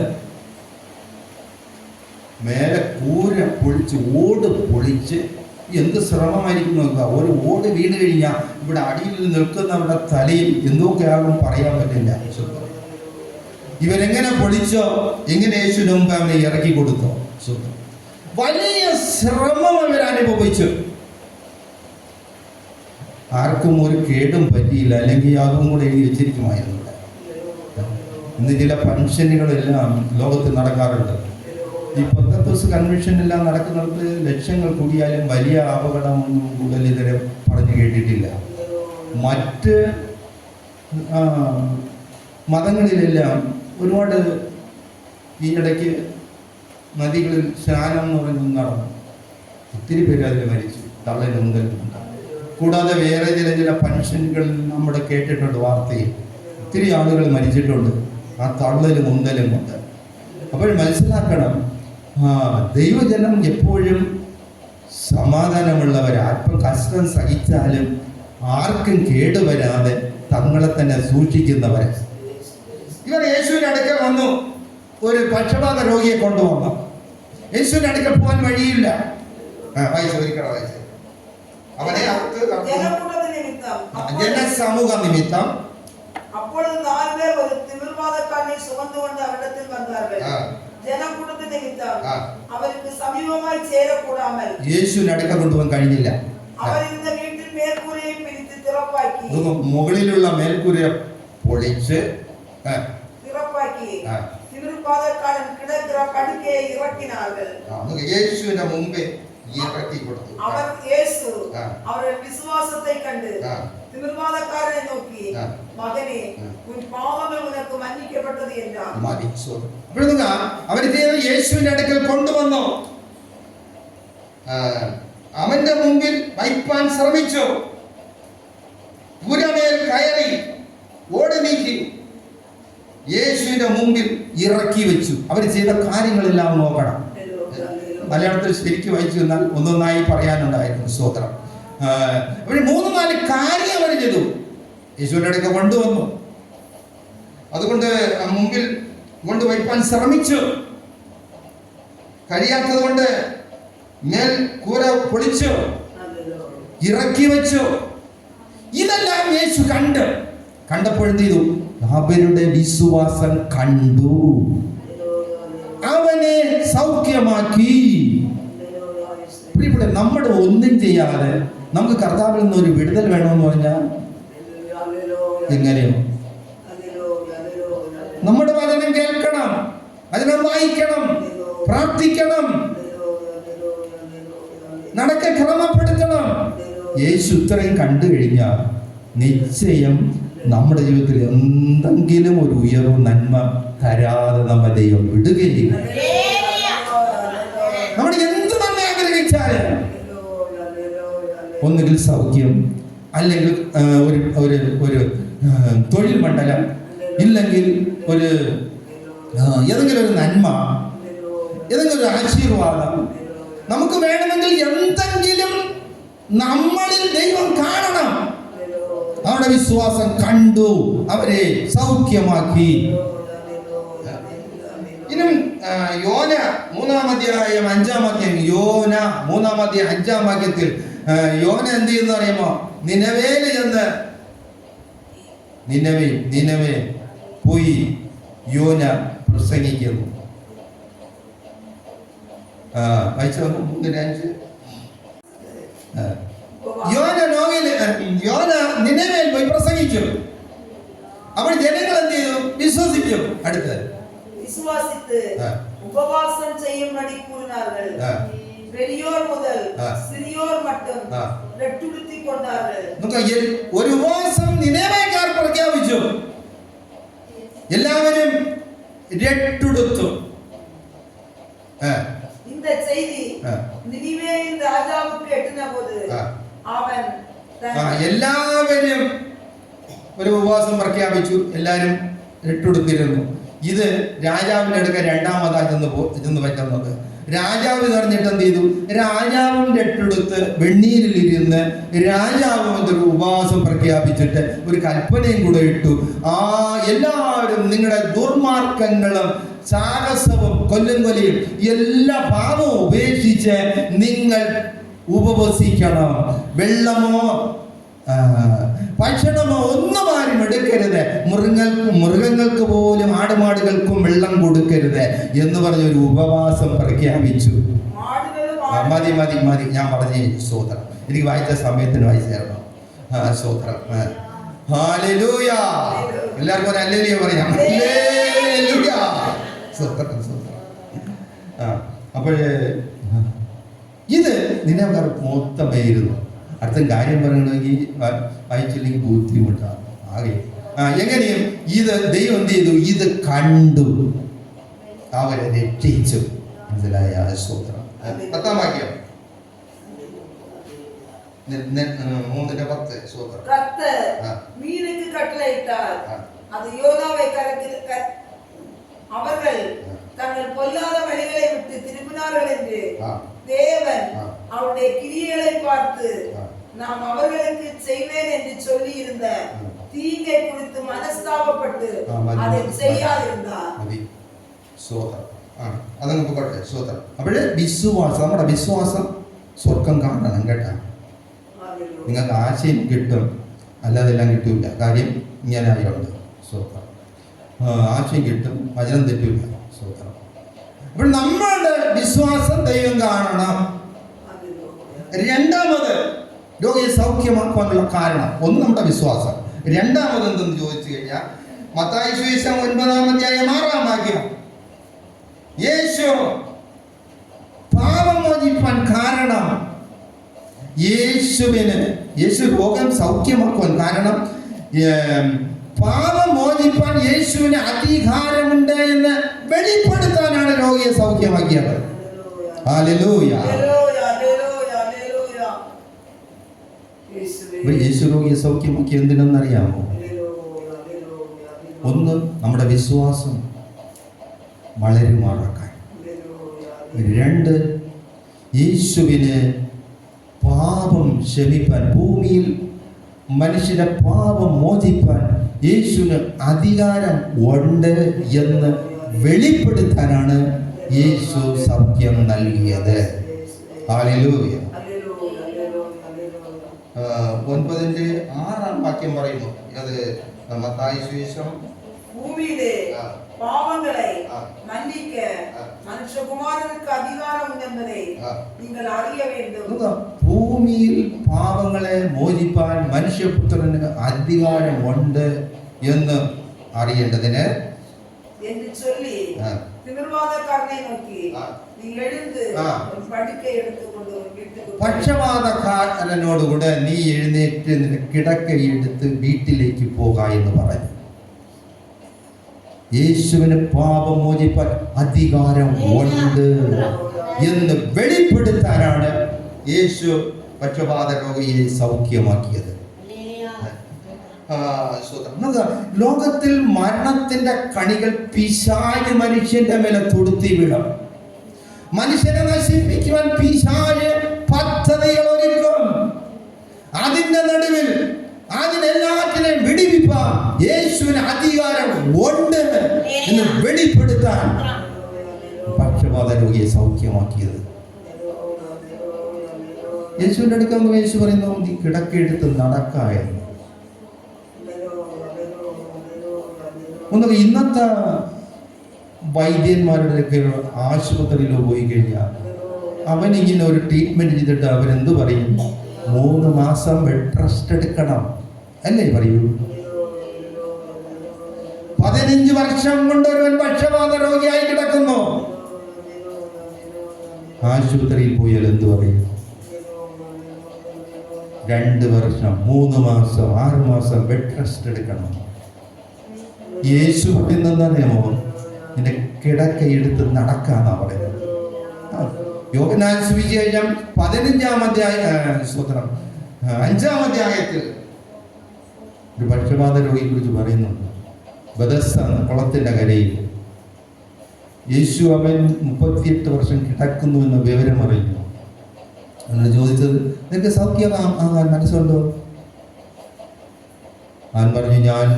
മേലെ കൂര പൊളിച്ച്, ഓട് പൊളിച്ച്. എന്ത് ശ്രമമായിരിക്കും നോക്കുക. ഒരു ഓട് വീണ് കഴിഞ്ഞാൽ ഇവിടെ അടിയിൽ നിൽക്കുന്നവരുടെ തലയിൽ എന്തൊക്കെയാകും പറയാൻ പറ്റില്ല. ഇവരെങ്ങനെ പൊളിച്ചോ, എങ്ങനെ യേശുവിന് മുമ്പ് അവനെ ഇറക്കി കൊടുത്തോ. വലിയ ശ്രമം അവർ അനുഭവിച്ചു. ആർക്കും ഒരു കേടും പറ്റിയില്ല. അല്ലെങ്കിൽ അതും കൂടെ എഴുതി വെച്ചിരിക്കുമായിരുന്നു. ഇന്ന് ചില ഫംഗ്ഷനുകളെല്ലാം ലോകത്ത് നടക്കാറുണ്ട്. ഈ പെന്തക്കോസ്ത് കൺവെൻഷനെല്ലാം നടക്കുന്നിടത്ത് ലക്ഷങ്ങൾ കൂടിയാലും വലിയ അപകടമൊന്നും കൂടുതൽ ഇതുവരെ പറഞ്ഞു കേട്ടിട്ടില്ല. മറ്റ് മതങ്ങളിലെല്ലാം ഒരുപാട് ഈ ഇടയ്ക്ക് നദികളിൽ സ്നാനം എന്ന് പറയുന്നത് നടന്നു. ഒത്തിരി പേര് അതിൽ മരിച്ചു, തള്ളലുന്തലും. കൂടാതെ വേറെ ചില ഫംഗ്ഷനുകളിൽ നമ്മുടെ കേട്ടിട്ടുണ്ട് വാർത്തയിൽ ഒത്തിരി ആളുകൾ മരിച്ചിട്ടുണ്ട് ആ തള്ളലും ഉന്തലും കൊണ്ട്. അപ്പോൾ മനസ്സിലാക്കണം, ദൈവജനം എപ്പോഴും സമാധാനമുള്ളവർ, അല്പം കഷ്ടം സഹിച്ചാലും ആർക്കും കേടുവരാതെ തങ്ങളെ തന്നെ സൂക്ഷിക്കുന്നവർ. ഇവർ യേശുവിന്റെ അടുക്കൽ വന്നു, ഒരു പക്ഷപാത രോഗിയെ കൊണ്ടുവന്നു. യേശുവിന്റെ അടുക്കൽ പോകാൻ വഴിയില്ല. അവനെ ജനസമൂഹ നിമിത്തം அப்பொழுது 4 பேர் ஒரு திமிர்வாதக்காரனை சுமந்து கொண்டு அவரிடத்தில் வந்தார்கள். ജനക്കൂട്ടത്തിന്റെ നിമിത്തം അവർക്ക് സമീപമായി ചേരക്കൂടാമൽ യേശുവിന്റെ അടുക്കൽ കൊണ്ടുപോകാൻ കഴിഞ്ഞില്ല. അവരിരുന്ന വീട്ടിൽ മേൽക്കൂരയെ പിരിച്ച് തിറപ്പാക്കി, മുകളിലുള്ള മേൽക്കൂര പൊളിച്ച് തിറപ്പാക്കി തിമിർവാദക്കാരൻ കിടക്കുന്ന പടുക്കയെ ഇറക്കിനാர்கள். യേശുവിന്റെ മുമ്പേ ഇറക്കി കൊടുത്തു. അവർ യേശു അവരുടെ വിശ്വാസത്തെ കണ്ട് തിമിർവാദക്കാരനെ നോക്കി, മകനെ, ഉൻ പാപങ്ങൾ നിനക്ക് മன்னிக்கப்பட்டது என்றார். അവർ യേശുവിന്റെ അടുക്കൽ കൊണ്ടുവന്നു. അവന്റെ മുമ്പിൽ വയ്പാൻ ശ്രമിച്ചു. പുരമേൽ കയറി ഓടി നീക്കി യേശുവിന്റെ മുമ്പിൽ ഇറക്കി വെച്ചു. അവർ ചെയ്ത കാര്യങ്ങളെല്ലാം നോക്കണം. മലയാളത്തിൽ ശരിക്കും വായിച്ചു എന്നാൽ ഒന്നൊന്നായി പറയാനുണ്ടായിരുന്നു. സ്തോത്രം. അവർ 3-4 കാര്യം അവർ ചെയ്തു. യേശുവിന്റെ അടുക്ക കൊണ്ടുവന്നു. അതുകൊണ്ട് മുമ്പിൽ കൊണ്ടുവയ്പാൻ ശ്രമിച്ചു. കഴിയാത്തത് കൊണ്ട് മേൽ കൂര പൊളിച്ചു, ഇറക്കി വെച്ചു. ഇതെല്ലാം യേശു കണ്ടപ്പോഴെന്ത് ചെയ്തു? അവരുടെ വിശ്വാസം കണ്ടു, അവനെ സൗഖ്യമാക്കി. ഇവിടെ നമ്മുടെ ഒന്നും ചെയ്യാതെ നമുക്ക് കർത്താവിൽ നിന്ന് ഒരു വിടുതൽ വേണമെന്ന് പറഞ്ഞാൽ എങ്ങനെയോ? നമ്മുടെ വചനം കേൾക്കണം, അതിനെ വായിക്കണം, പ്രാർത്ഥിക്കണം, നടക്ക ക്രമപ്പെടുത്തണം. യേശു ഇത്രയും കണ്ടു കഴിഞ്ഞാൽ നിശ്ചയം നമ്മുടെ ജീവിതത്തിൽ എന്തെങ്കിലും ഒരു ഉയർവ് നന്മ തരാതെ നമ്മെ ദൈവം വിടുകയില്ല. നമ്മൾ എന്ത് നന്മ ആഗ്രഹിച്ചാലും, ഒന്നുകിൽ സൗഖ്യം, അല്ലെങ്കിൽ ഒരു തൊഴിൽ മണ്ഡലം, ഇല്ലെങ്കിൽ ഏതെങ്കിലും ഒരു നന്മ, ഏതെങ്കിലും ഒരു ആശീർവാദം നമുക്ക് വേണമെങ്കിൽ എന്തെങ്കിലും നമ്മളിൽ ദൈവം കാണണം. അവരുടെ വിശ്വാസം കണ്ടു, അവരെ സൗഖ്യമാക്കി. ഇനും യോന 3-ാം അധ്യായം 5-ാം വാക്യം, യോന 3-ാം അധ്യായം 5-ാം വാക്യത്തിൽ യോന എന്ത് ചെയ്യുന്ന അറിയുമോ? നിനവേല് ചെന്ന് നിനവേ പോയി യോന പ്രസംഗിക്കുന്നു. വായിച്ചു 3:5. യോന നിനവേൽ പോയി പ്രസംഗിച്ചു. അപ്പോൾ ജനങ്ങൾ എന്ത് ചെയ്തു? വിശ്വസിച്ചു. അടുത്ത് വിശ്വാസിത്ത് ഉപവാസം ചെയ്യുമ്പടി കൂറിനാர்கள். பெரியோர் முதல் சிறியோர் மட்டும் രട്ടുടുത്തി കൊണ്ടാர்கள். ഒരു ഉപവാസം നിനവേക്കാർ പ്രഖ്യാപിച്ചു. എല്ലാവരും രട്ടുടുത്തു. இந்த செய்தி நினிவேயின் ராஜாவுக்கு எட்டினபோது അവൻ എല്ലാവരും ഒരു ഉപവാസം പ്രഖ്യാപിച്ചു. എല്ലാവരും രട്ടുടുത്തിരുന്നു. ഇത് രാജാവിന്റെ അടുക്ക രണ്ടാമതായി ചെന്ന് പറ്റുന്നത്. രാജാവ് പറഞ്ഞിട്ട് എന്ത് ചെയ്തു? രാജാവും രട്ടെടുത്ത് വെണ്ണീരിലിരുന്ന് രാജാവും ഒരു ഉപവാസം പ്രഖ്യാപിച്ചിട്ട് ഒരു കൽപ്പനയും കൂടെ ഇട്ടു. എല്ലാവരും നിങ്ങളുടെ ദുർമാർഗങ്ങളും സാഹസവും കൊല്ലും എല്ലാ പാപവും ഉപേക്ഷിച്ച് നിങ്ങൾ ഉപവസിക്കണം. വെള്ളമോ ഭക്ഷണമോ ഒന്നും ആരും എടുക്കരുത്. മൃഗങ്ങൾക്ക് പോലും ആടുമാടുകൾക്കും വെള്ളം കൊടുക്കരുത് എന്ന് പറഞ്ഞൊരു ഉപവാസം പ്രഖ്യാപിച്ചു. മതി ഞാൻ പറഞ്ഞ സ്തോത്രം. എനിക്ക് വായിച്ച സമയത്തിന് വായിച്ചു തരണം. സ്തോത്രം. ഹല്ലേലൂയ. എല്ലാവർക്കും ഒരു ഹല്ലേലൂയ പറയാം. ഹല്ലേലൂയ. സ്തോത്രം. അപ്പോഴേ ഇത് നിനക്കാർ മൊത്തമായിരുന്നു. അടുത്ത കാര്യം പറയണമെങ്കിൽ വായിച്ചില്ലെങ്കിൽ ബുദ്ധിമുട്ടാണ് ആകെ. എങ്ങനെയും ഇത് ദൈവം എന്ത് ചെയ്തു? ഇത് കണ്ടു, അവരെ രക്ഷിച്ചു. മനസ്സിലായ? സ്തോത്രം. 10-ാം വാക്യം 3:10. സ്തോത്രം. மீனுக்கு கட்டளையிட்டார், அது யோனாவை கரைக்கு அவர்கள் தங்கள் பொல்லாத வழிகளை விட்டு திரும்பினார்கள் என்று தேவன் அவருடைய கிரியைகளை பார்த்து நாம் அவர்களுக்கு செய்வேன் என்று சொல்லி இருந்த தீங்கை குறித்து மனஸ்தாபப்பட்டு அதை செய்யாதிருந்தார். അതങ്ങ് പോകട്ടെ. സ്വതന്ത്രം. അവിടെ വിശ്വാസം, നമ്മുടെ വിശ്വാസം സ്വർഗം കാണണം കേട്ടാ. നിങ്ങൾക്ക് ആശയം കിട്ടും, അല്ലാതെല്ലാം കിട്ടൂല. കാര്യം ഇങ്ങനെ ആയുണ്ട്. സ്വതന്ത്രം. ആശയം കിട്ടും, വചനം തെറ്റൂല. സ്വതന്ത്രം. അപ്പോൾ നമ്മളുടെ വിശ്വാസം ദൈവം കാണണം. രണ്ടാമത് രോഗിയെ സൗഖ്യമാക്കാനുള്ള കാരണം ഒന്ന് നമ്മുടെ വിശ്വാസം. രണ്ടാമത് എന്തെന്ന് ചോദിച്ചു കഴിഞ്ഞാൽ മത്തായി സുവിശേഷം 9-ാം അധ്യായം 6-ാം വാക്യം, യേശു പാപം മോചിപ്പാൻ കാരണം യേശു രോഗം സൗഖ്യമാക്കുവാൻ കാരണം പാപം മോചിപ്പാൻ യേശുവിന് അധികാരമുണ്ട് എന്ന് വെളിപ്പെടുത്താനാണ് രോഗിയെ സൗഖ്യമാക്കിയത്. ഹല്ലേലൂയ. യേശു രോഗിയെ സൗഖ്യമാക്കി എന്തിനെന്നറിയാമോ? ഒന്ന്, നമ്മുടെ വിശ്വാസം വളരുമാറാക്കാൻ. രണ്ട്, യേശുവിന് പാപം ക്ഷമിപ്പാൻ, ഭൂമിയിൽ മനുഷ്യരെ പാപം മോചിപ്പാൻ യേശുവിന് അധികാരം ഉണ്ട് എന്ന് വെളിപ്പെടുത്താനാണ് യേശു സൗഖ്യം നൽകിയത്. ഹല്ലേലൂയ. 9-ാം വാക്യം പറയുന്നു, അത് മത്തായി സുവിശേഷം, ഭൂമിയിലെ പാപങ്ങളെ മன்னிக்க മനുഷ്യകുമാരനുക്ക് അധികാരം ഉണ്ടെന്നതേ നിങ്ങൾ അറിയ വേണ്ടും. ഭൂമിയിൽ പാപങ്ങളെ മോചിപ്പാൻ മനുഷ്യപുത്രന് അധികാരമുണ്ട് എന്ന് അറിയേണ്ടതിന് എന്ന് ചൊല്ലി തിമിർവാദക്കാരനെ നോക്കി, നീ എഴുந்து പടുക്കை എടുത്തുകൊണ്ട് വീട്ടിലേക്ക്. പക്ഷപാതക്കാരനോടുകൂടെ നീ എഴുന്നേറ്റ് കിടക്കയെടുത്ത് വീട്ടിലേക്ക് പോക എന്ന് പറഞ്ഞു. യേശുവിന് പാപം മോചിപ്പാൻ അധികാരം ഉണ്ട് എന്ന് വെളിപ്പെടുത്താനാണ് യേശു പക്ഷപാത രോഗിയെ സൗഖ്യമാക്കിയത്. ലോകത്തിൽ മരണത്തിന്റെ കണികൾ പിശാച് മനുഷ്യന്റെ മേലെ തൊടുത്തി വിടും. മനുഷ്യനെ നശിപ്പിക്കുവാൻ പിശാച് പദ്ധതികൾ ഒരുക്കും. അതിന്റെ നടുവിൽ അതിനെല്ലാത്തിനെയും വിടിവിപ്പാൻ യേശുവിന് അധികാരം ഉണ്ട് എന്ന് വെളിപ്പെടുത്താൻ പക്ഷപാത രോഗിയെ സൗഖ്യമാക്കിയത്. യേശുവിന്റെ അടുക്കൽ യേശു പറയുന്നു, നീ കിടക്കെടുത്ത് നടക്കായെന്ന്. ഒന്നും ഇന്നത്തെ വൈദ്യന്മാരുടെ ആശുപത്രിയിലോ പോയി കഴിഞ്ഞാൽ അവനിങ്ങനെ ഒരു ട്രീറ്റ്മെന്റ് ചെയ്തിട്ട് അവരെന്ത് പറയും? 3 മാസം ബെഡ് റെസ്റ്റ് എടുക്കണം അല്ലേ പറയൂ. 15 വർഷം കൊണ്ട് ഒരുവൻ പക്ഷപാത രോഗിയായി കിടക്കുന്നു. ആശുപത്രിയിൽ പോയാൽ എന്ത് പറയും? 2 വർഷം, 3 മാസം, 6 മാസം ബെഡ് റെസ്റ്റ് എടുക്കണം. യേശു പറയുന്നറിയാമോ? നിന്റെ കിടക്കയെടുത്ത് നടക്കാന്നാ പറയുന്നത്. യോഹന്നാൻ സുവിശേഷം 15-ാം അധ്യായം 5-ാം അധ്യായത്തിൽ ഒരു പക്ഷപാത രോഗിയെ കുറിച്ച് പറയുന്നുണ്ട്. ബെഥസ്ദ കുളത്തിന്റെ കരയിൽ യേശു അവൻ 38 വർഷം കിടക്കുന്നു എന്ന വിവരം അറിയുന്നു. എന്നോട് ചോദിച്ചത്, നിനക്ക് സൗഖ്യമാകാൻ മനസ്സുണ്ടോ? അവൻ പറഞ്ഞു, ഞാൻ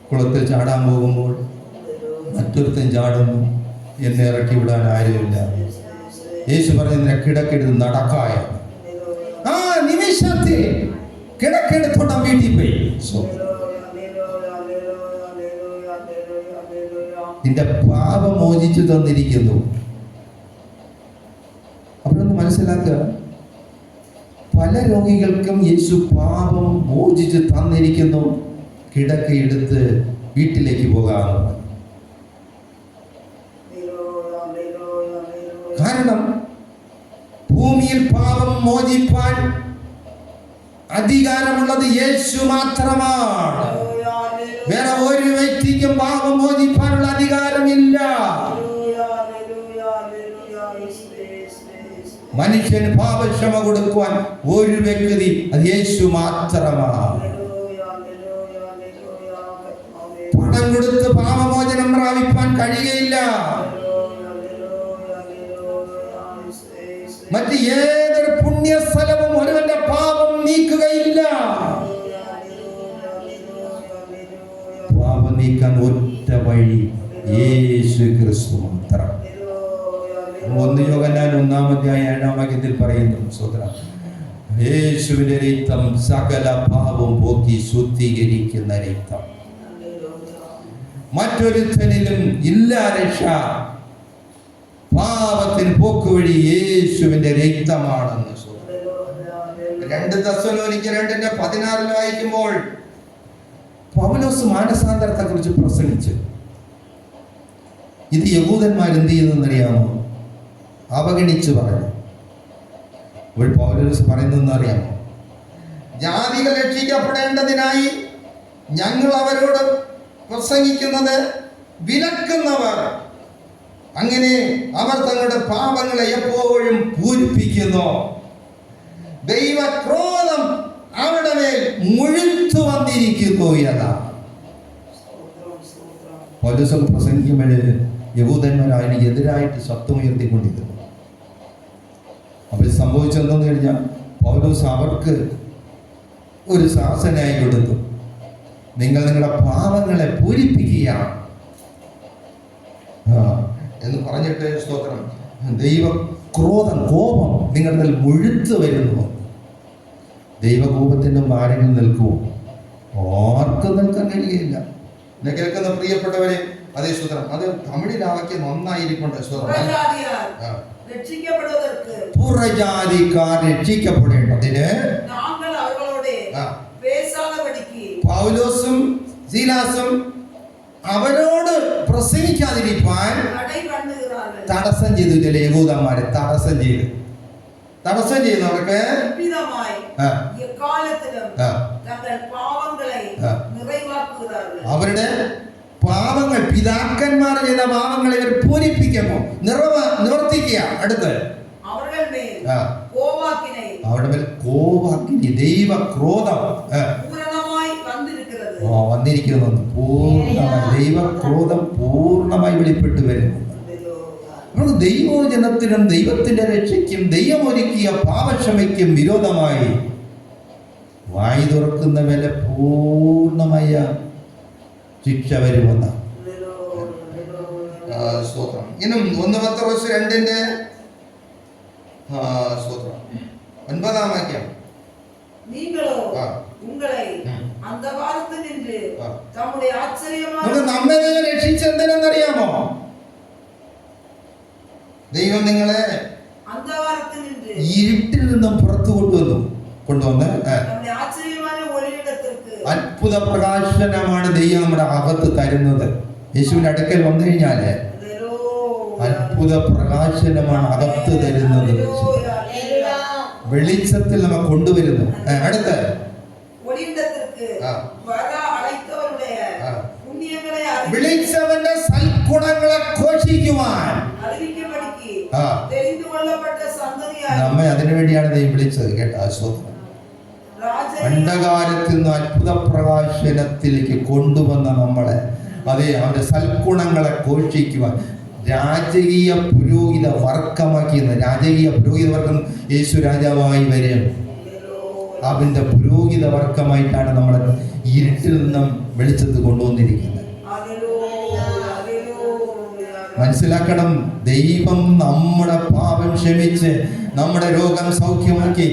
കുളത്തിൽ ചാടാൻ പോകുമ്പോൾ മറ്റൊരുത്തൻ ചാടുന്നു, എന്നെ ഇറക്കി വിടാൻ ആരുമില്ല. യേശു പറഞ്ഞു, കിടക്കെടുത്ത് നടക്കായ. ആ നിമിഷത്തിൽ കിടക്കെടുത്തോട്ടാ വീട്ടിൽ പോയി. നിന്റെ പാപം മോചിച്ചു തന്നിരിക്കുന്നു. അപ്പോഴൊന്ന് മനസ്സിലാക്കുക, പല രോഗികൾക്കും യേശു പാപം മോചിച്ചു തന്നിരിക്കുന്നു. കിടക്കയെടുത്ത് വീട്ടിലേക്ക് പോകാമെന്ന്. കാരണം ഭൂമിയിൽ പാപം മോചിപ്പാൻ അധികാരമുള്ളത് യേശു മാത്രമാണ്. വേറെ ഒരു വ്യക്തിക്കും പാപം മോചിപ്പാനുള്ള അധികാരമില്ല. മനുഷ്യന് പാപക്ഷമ കൊടുക്കുവാൻ ഒരു വ്യക്തി, അത് യേശു മാത്രമാണ്. പണം കൊടുത്ത് പാപമോചനം പ്രാപിപ്പാൻ കഴിയുകയില്ല. മറ്റ് ഏതൊരു പുണ്യസ്ഥലവും ഒരുവന്റെ പാപം നീക്കുകയില്ല. പാപം നീക്കാൻ ഒറ്റ വഴി യേശു ക്രിസ്തു മാത്രം. 1 യോഹന്നാൻ 1:7 പറയുന്നു, സഹോദരാ, യേശുവിന്റെ രക്തം സകല പാപവും പോക്കി ശുദ്ധീകരിക്കുന്ന രക്തം. മറ്റൊരുത്തനിലും ഇല്ല രക്ഷ. പാപത്തിന് പോക്കുവഴി യേശുവിന്റെ രക്തമാണെന്ന്. 2 തെസ്സലോനിക്കർ 2:16 വായിക്കുമ്പോൾ പൗലോസ് മാനസാന്തരത്തെ കുറിച്ച് പ്രസംഗിച്ചു. ഇത് യഹൂദന്മാർ എന്ത് ചെയ്തെന്നറിയാമോ? അവഗണിച്ചു പറഞ്ഞു. ഇപ്പോൾ പൗലോസ് പറയുന്നതെന്ന് അറിയാമോ? ജാതികൾ രക്ഷിക്കപ്പെടേണ്ടതിനായി ഞങ്ങൾ അവരോട് പ്രസംഗിക്കുന്നത് വിലക്കുന്നവർ. അങ്ങനെ അവർ തങ്ങളുടെ പാപങ്ങളെ എപ്പോഴും പൂരിപ്പിക്കുന്നു. ദൈവക്രോധം അവരുടെ മേൽ മുഴുത്തു വന്നിരിക്കുന്നു എന്നാണ്. പൗലോസൊക്കെ പ്രസംഗിക്കുമ്പോൾ യഹൂദന്മാർ അതിന് എതിരായിട്ട് ശബ്ദമുയർത്തിക്കൊണ്ടിരുന്നു. അപ്പോൾ സംഭവിച്ചെന്തെന്ന് കഴിഞ്ഞാൽ പൗലോസ് അവർക്ക് ഒരു ശാസനയായി കൊടുത്തു. നിങ്ങൾ നിങ്ങളുടെ പാപങ്ങളെ പൂരിപ്പിക്കുകയാണ് എന്ന് പറഞ്ഞിട്ട്, സ്തോത്രം, ദൈവക്രോധം, കോപം നിങ്ങളുടെ മേൽ മുഴുത്തു വരുന്നു. ദൈവകോപത്തിൻ്റെ ആരെങ്കിലും നിൽക്കുമോ? ആർക്കും നിൽക്കാൻ കഴിയുകയില്ല. എന്നെ കേൾക്കുന്ന പ്രിയപ്പെട്ടവരെ, അതേ സ്തോത്രം, അത് തമിഴിലാക്കി നന്നായിരിക്കട്ടെ. പുറജാതിക്കാർ രക്ഷിക്കപ്പെടേണ്ടതിന് പൗലോസും സീലാസും അവരോട് പ്രസംഗിക്കാതിരിക്കാൻ തടസ്സം ചെയ്തില്ലേ? യഹൂദന്മാരെ തടസ്സം ചെയ്യുന്നവർക്ക് അവരുടെ പാപങ്ങൾ, പിതാക്കന്മാർ ചെയ്ത പാപങ്ങളെ ഇവർ പൂരിപ്പിക്കുമോ? നിവർത്തിക്കുക. അടുത്ത് അവരുടെ മേൽ കോപാക്കിനി, ദൈവക്രോധം വന്നിരിക്കുന്നു. പൂർണ്ണമായി ദൈവക്രോധം പൂർണ്ണമായി വെളിപ്പെട്ടു വരുന്നു. നമുക്ക് ദൈവജനത്തിനും ദൈവത്തിന്റെ രക്ഷയ്ക്കും ദൈവമൊരുക്കിയ പാപക്ഷമയ്ക്കും വിരോധമായി വായി തുറക്കുന്ന വില പൂർണ്ണമായ ശിക്ഷ വരുമെന്ന സ്തോത്രം. ഇന്നും 1 പത്രോസ് 2 സ്തോത്രം 9 വാക്യം. നമ്മെ രക്ഷിച്ചെന്തിനെന്നറിയാമോ? ദൈവം നിങ്ങളെ ഇരുട്ടിൽ നിന്നും പുറത്തു കൊണ്ടുവന്ന് അത്ഭുത പ്രകാശനമാണ് ദൈവം നമ്മുടെ അകത്ത് തരുന്നത്. യേശുവിന്റെ അടുക്കൽ വന്നു കഴിഞ്ഞാല് അത്ഭുത പ്രകാശനമാണ് അകത്ത് തരുന്നത്. വെളിച്ചത്തിൽ നമ്മെ കൊണ്ടുവരുന്നു. അടുത്ത് വിളിച്ചവന്റെ സൽഗുണങ്ങളെ ഘോഷിക്കുവാൻ നമ്മെ അതിനുവേണ്ടിയാണ് ദൈവം വിളിച്ചത്. കേട്ടോ? ആശ്വാസം. അന്ധകാരത്തിൽ നിന്ന് അത്ഭുത പ്രകാശനത്തിലേക്ക് കൊണ്ടുവന്ന നമ്മളെ, അതെ, അവന്റെ സൽഗുണങ്ങളെ ഘോഷിക്കുവാൻ രാജകീയ പുരോഹിത വർഗമാക്കിയെന്ന്. രാജകീയ പുരോഹിത വർഗം യേശു രാജാവായി വരും. അവന്റെ പുരോഹിത വർഗമായിട്ടാണ് നമ്മളെ ഇരുട്ടിൽ നിന്നും വെളിച്ചത്ത് കൊണ്ടുവന്നിരിക്കുന്നത്. മനസ്സിലാക്കണം, ദൈവം നമ്മുടെ പാപം ക്ഷമിച്ച് നമ്മുടെ രോഗം സൗഖ്യമാക്കി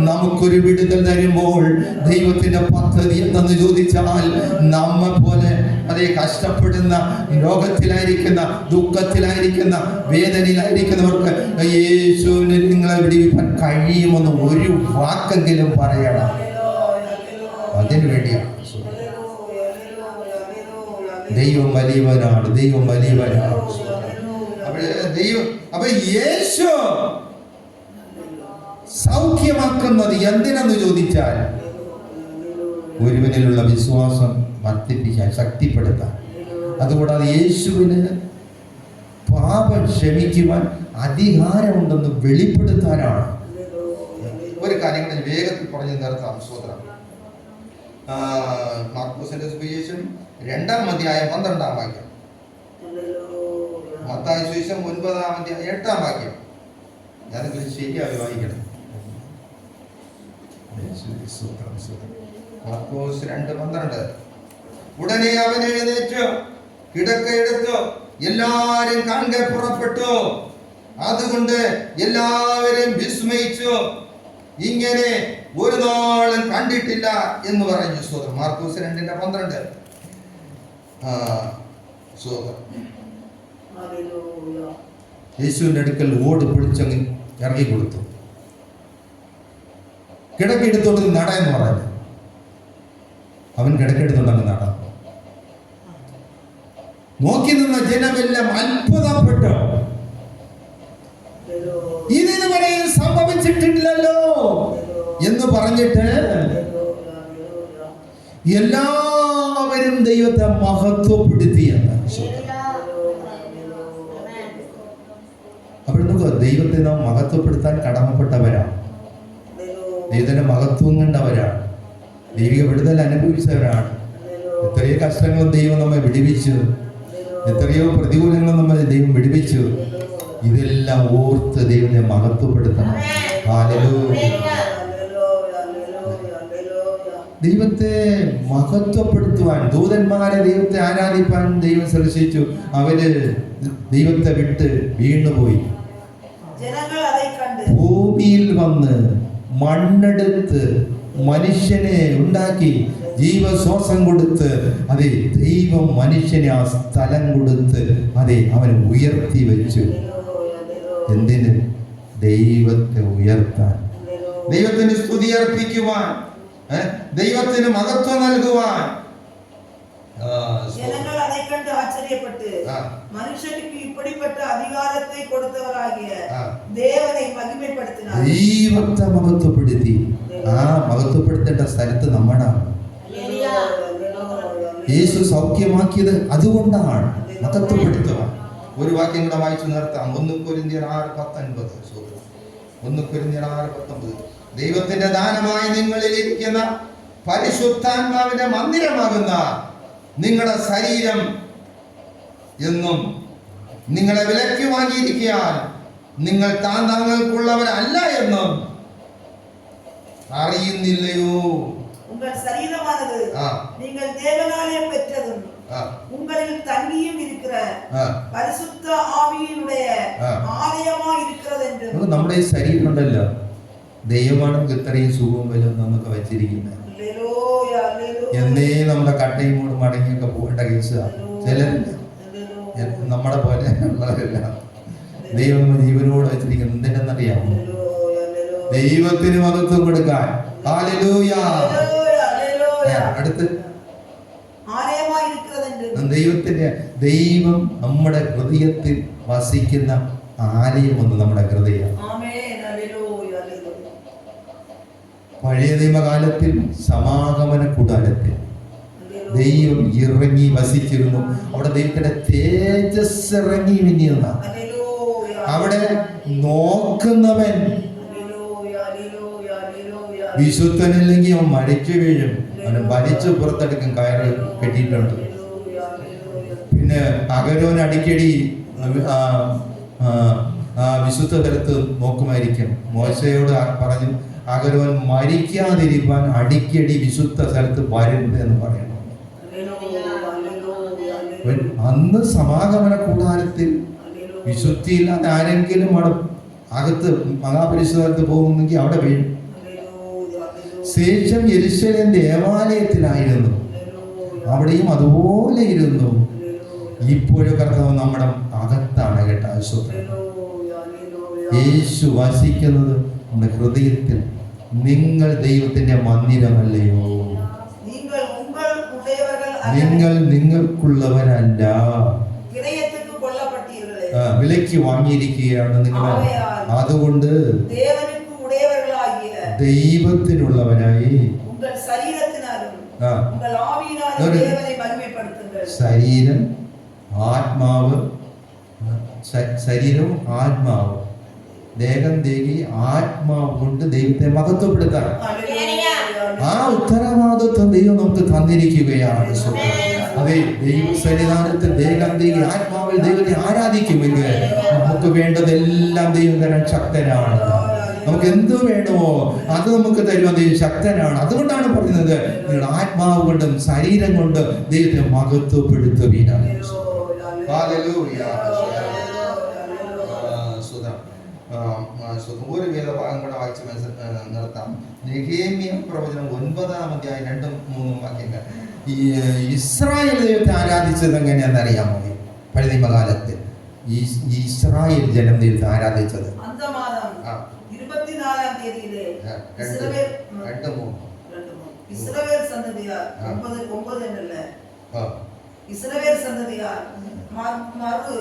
നമുക്കൊരു വിടുതൽ തരുമ്പോൾ ദൈവത്തിന്റെ പദ്ധതി എന്തെന്ന് ചോദിച്ചാൽ, നമ്മെ പോലെ അതേ കഷ്ടപ്പെടുന്ന, രോഗത്തിലായിരിക്കുന്ന, ദുഃഖത്തിലായിരിക്കുന്ന, വേദനയിലായിരിക്കുന്നവർക്ക് യേശുവിനെ നിങ്ങളെ വിടുവിപ്പാൻ കഴിയുമെന്ന് ഒരു വാക്കെങ്കിലും പറയണം. അതിനു വേണ്ടിയാണ്. ദൈവം വലിയവനാണ്, ദൈവം വലിയവനാണ്. അപ്പൊ യേശു സൗഖ്യമാക്കുന്നത് എന്തിനെന്ന് ചോദിച്ചാൽ, ഒരുവനിലുള്ള വിശ്വാസം വർദ്ധിപ്പിക്കാൻ, ശക്തിപ്പെടുത്താൻ. അതുകൂടാതെ യേശുവിന് പാപം ക്ഷമിക്കുവാൻ അധികാരമുണ്ടെന്ന് വെളിപ്പെടുത്താനാണ്. ഒരു കാര്യം കൂടെ വേഗത്തിൽ പറഞ്ഞു നിർത്താം. സഹോദരൻ, മാർക്കോസിന്റെ സുവിശേഷം 2-ാം അധ്യായം 12-ാം വാക്യം. മത്തായി സുവിശേഷം 9-ാം അധ്യായം 8-ാം വാക്യം. ഞാനെങ്കിലും ശരിയായി വായിക്കണം. മാർക്കോസ് 2:12. ഉടനെ അവൻ എഴുന്നേറ്റ് കിടക്കയെടുത്തു എല്ലാരും കാണെ പുറപ്പെട്ടു. അതുകൊണ്ട് എല്ലാവരും വിസ്മയിച്ചു, ഇങ്ങനെ ഒരു നാളും കണ്ടിട്ടില്ല എന്ന് പറഞ്ഞു. സ്തോത്രം. മാർക്കോസ് 2:12. യേശുവിന്റെ അടുക്കൽ ഓട് പിടിച്ചങ്ങ് ഇറങ്ങി കൊടുത്തു. കിടക്കെടുത്തോണ്ട് നട എന്ന് പറഞ്ഞു. അവൻ കിടക്കെടുത്തോണ്ട് അങ്ങ് നട. നോക്കി നിന്ന ജനമെല്ലാം അത്ഭുതപ്പെട്ടു. ഇതിന് വരെ സംഭവിച്ചിട്ടില്ലല്ലോ എന്ന് പറഞ്ഞിട്ട് എല്ലാവരും ദൈവത്തെ മഹത്വപ്പെടുത്തിയെന്ന്. അപ്പോൾ നമുക്ക് ദൈവത്തെ നാം മഹത്വപ്പെടുത്താൻ കടമപ്പെട്ടവരാണ്. ദൈവത്തിന്റെ മഹത്വം കണ്ടവരാണ്. ദൈവിക വിടുതൽ അനുഭവിച്ചവരാണ്. എത്രയോ കഷ്ടങ്ങളും ദൈവം നമ്മെ വിടുവിച്ചു. എത്രയോ പ്രതികൂലങ്ങളും നമ്മെ ദൈവം വിടുവിച്ചു. ഇതെല്ലാം ഓർത്ത് ദൈവത്തെ മഹത്വപ്പെടുത്തണം. ദൈവത്തെ മഹത്വപ്പെടുത്തുവാൻ, ദൂതന്മാരെ ദൈവത്തെ ആരാധിപ്പാൻ ദൈവം സൃഷ്ടിച്ചു. അവര് ദൈവത്തെ വിട്ട് വീണുപോയി. ഭൂമിയിൽ വന്ന് മണ്ണെടുത്ത് മനുഷ്യനെ ഉണ്ടാക്കി ജീവശ്വാസം കൊടുത്ത്, അതെ, ദൈവം മനുഷ്യനെ ആ സ്ഥലം കൊടുത്ത്, അതെ, അവനെ ഉയർത്തി വെച്ചു. എന്തിന്? ദൈവത്തെ ഉയർത്താൻ, ദൈവത്തിന് സ്തുതി അർപ്പിക്കുവാൻ, ദൈവത്തിന് മഹത്വം നൽകുവാൻ. ജനങ്ങൾ அதை கண்டு ஆச்சரியப்பட்டு மனுஷனுக்கு இப்படிப்பட்ட அதிகாரத்தை கொடுத்தவராகிய தேவனை மகிமைப்படுத்தினார். ദൈവത്തെ മഹത്വപ്പെടുത്തി. ആ മഹത്വപ്പെടുത്തേണ്ട സ്ഥലത്ത് നമ്മളാണ്. യേശു സൗഖ്യമാക്കിയത് അതുകൊണ്ടാണ്. മഹത്വപ്പെടുത്തുവാൻ. ഒരു വാക്യം കൂടെ വായിച്ചു നിർത്താം. 1 കൊരിന്ത്യർ 6:19. 1 കൊരിന്ത്യർ 6:19. ദൈവത്തിന്റെ ദാനമായി നിങ്ങളിൽ ഇരിക്കുന്ന പരിശുദ്ധാത്മാവിന്റെ മന്ദിരമാകുന്ന നിങ്ങളുടെ ശരീരം എന്നും നിങ്ങളെ വിലയ്ക്ക് വാങ്ങിയിരിക്കാൻ നിങ്ങൾ താങ്കൾക്കുള്ളവരല്ല എന്നും അറിയുന്നില്ലയോ? உங்கள் சரீரமானது நீங்கள் தேவனாலே பெற்றதும் உங்களில் தங்கியும் இருக்கிற பரிசுத்த ஆவியினுடைய ஆலயமாய் இருக்கிறது என்று. നമ്മുടെ ശരീരം ഉണ്ടല്ലോ, ദൈവമാണ് ഇത്രയും സുഖവും വലും നമുക്ക് വെച്ചിരിക്കുന്നത്. എന്നേ നമ്മുടെ കട്ടയും കൂടെ മടങ്ങിയൊക്കെ പോകേണ്ട കേസാണ്. ചിലരില്ല, നമ്മുടെ പോലെ ഉള്ളവരല്ല. ദൈവം ജീവനോട് വെച്ചിരിക്കുന്നത് എന്തിനെന്നറിയാമോ? ദൈവത്തിന് മഹത്വം കൊടുക്കാൻ. ഹല്ലേലൂയ. അടുത്ത് ദൈവം നമ്മുടെ ഹൃദയത്തിൽ വസിക്കുന്ന ആലയം ഒന്ന് നമ്മുടെ ഹൃദയം. പഴയ നിയമകാലത്തിൽ സമാഗമന കൂടാരത്തിൽ ദൈവം ഇറങ്ങി വസിച്ചിരുന്നു. അവിടെ ദൈവത്തിന്റെ തേജസ് ഇറങ്ങി വിനിയുന്ന, അവിടെ നോക്കുന്നവൻ വിശുദ്ധനല്ലെങ്കിൽ അവൻ മരിച്ചു വീഴും. അവനെ വലിച്ചു പുറത്തെടുക്കും. കയറ് കെട്ടിയിട്ടുണ്ട്. പിന്നെ അഹരോൻ അടിക്കടി വിശുദ്ധ തലത്ത് നോക്കുമായിരിക്കും. മോശയോട് പറഞ്ഞു, അഹരോൻ മരിക്കാതിരിക്കാൻ അടിക്കടി വിശുദ്ധ സ്ഥലത്ത് വരരുത് എന്ന് പറയണം. അന്ന് സമാഗമന കൂടാരത്തിൽ വിശുദ്ധിയില്ലാതെ ആരെങ്കിലും അവിടെ അകത്ത് മഹാപരിശുദ്ധത്ത് പോകുന്നെങ്കിൽ അവിടെ വീഴും. ശേഷം യെരൂശലേം ദേവാലയത്തിലായിരുന്നു. അവിടെയും അതുപോലെ ഇരുന്നു. ഇപ്പോഴും കർത്താവ് നമ്മുടെ അകത്താണ്. കേട്ടോ, യേശു വസിക്കുന്നത് നമ്മുടെ ഹൃദയത്തിൽ. നിങ്ങൾ ദൈവത്തിന്റെ മന്ദിരമല്ലയോ? നിങ്ങൾ നിങ്ങൾക്കുള്ളവരല്ല, വിലയ്ക്ക് വാങ്ങിയിരിക്കുകയാണ് നിങ്ങൾ. അതുകൊണ്ട് ദൈവത്തിനുള്ളവനായി ശരീരം ആത്മാവ്, ശരീരവും ആത്മാവ്, ദേഹം ദേഹി ആത്മാവ് കൊണ്ട് ദൈവത്തെ മഹത്വപ്പെടുത്താൻ ആ ഉത്തരവാദിത്വം ദൈവം നമുക്ക് തന്നിരിക്കുകയാണ്. അതെ, ദൈവ സന്നിധാനത്തിൽ ദേഹം ആത്മാവിൽ ദൈവത്തെ ആരാധിക്കുമെങ്കിൽ നമുക്ക് വേണ്ടതെല്ലാം ദൈവം തരാൻ ശക്തനാണ്. നമുക്ക് എന്ത് വേണമോ അത് നമുക്ക് തരുവാൻ ദൈവം ശക്തനാണ്. അതുകൊണ്ടാണ് പറയുന്നത്, നിങ്ങളുടെ ആത്മാവ് കൊണ്ടും ശരീരം കൊണ്ടും ദൈവത്തെ മഹത്വപ്പെടുത്തുവീനാണ്. ഒരു വേദഭാഗം കൂടെ വായിച്ച് നിർത്താം. നെഹേമ്യ പ്രവചനം 9-ാം അധ്യായം 2-3 വാക്യങ്ങൾ. ഈ ഇസ്രായേൽ ദൈവത്തെ ആരാധിച്ചത് എങ്ങനെയാണെന്ന് അറിയാമോ? പഴയ നിയമകാലത്ത് ഇസ്രായേൽ ജനം ദൈവത്തെ ആരാധിച്ചത് 24-ാം തീയതിയിലെ ഇസ്രായേൽ സന്തതിയാർ 9 എന്നല്ലേ, ഇസ്രായേൽ സന്തതിയാർ മറു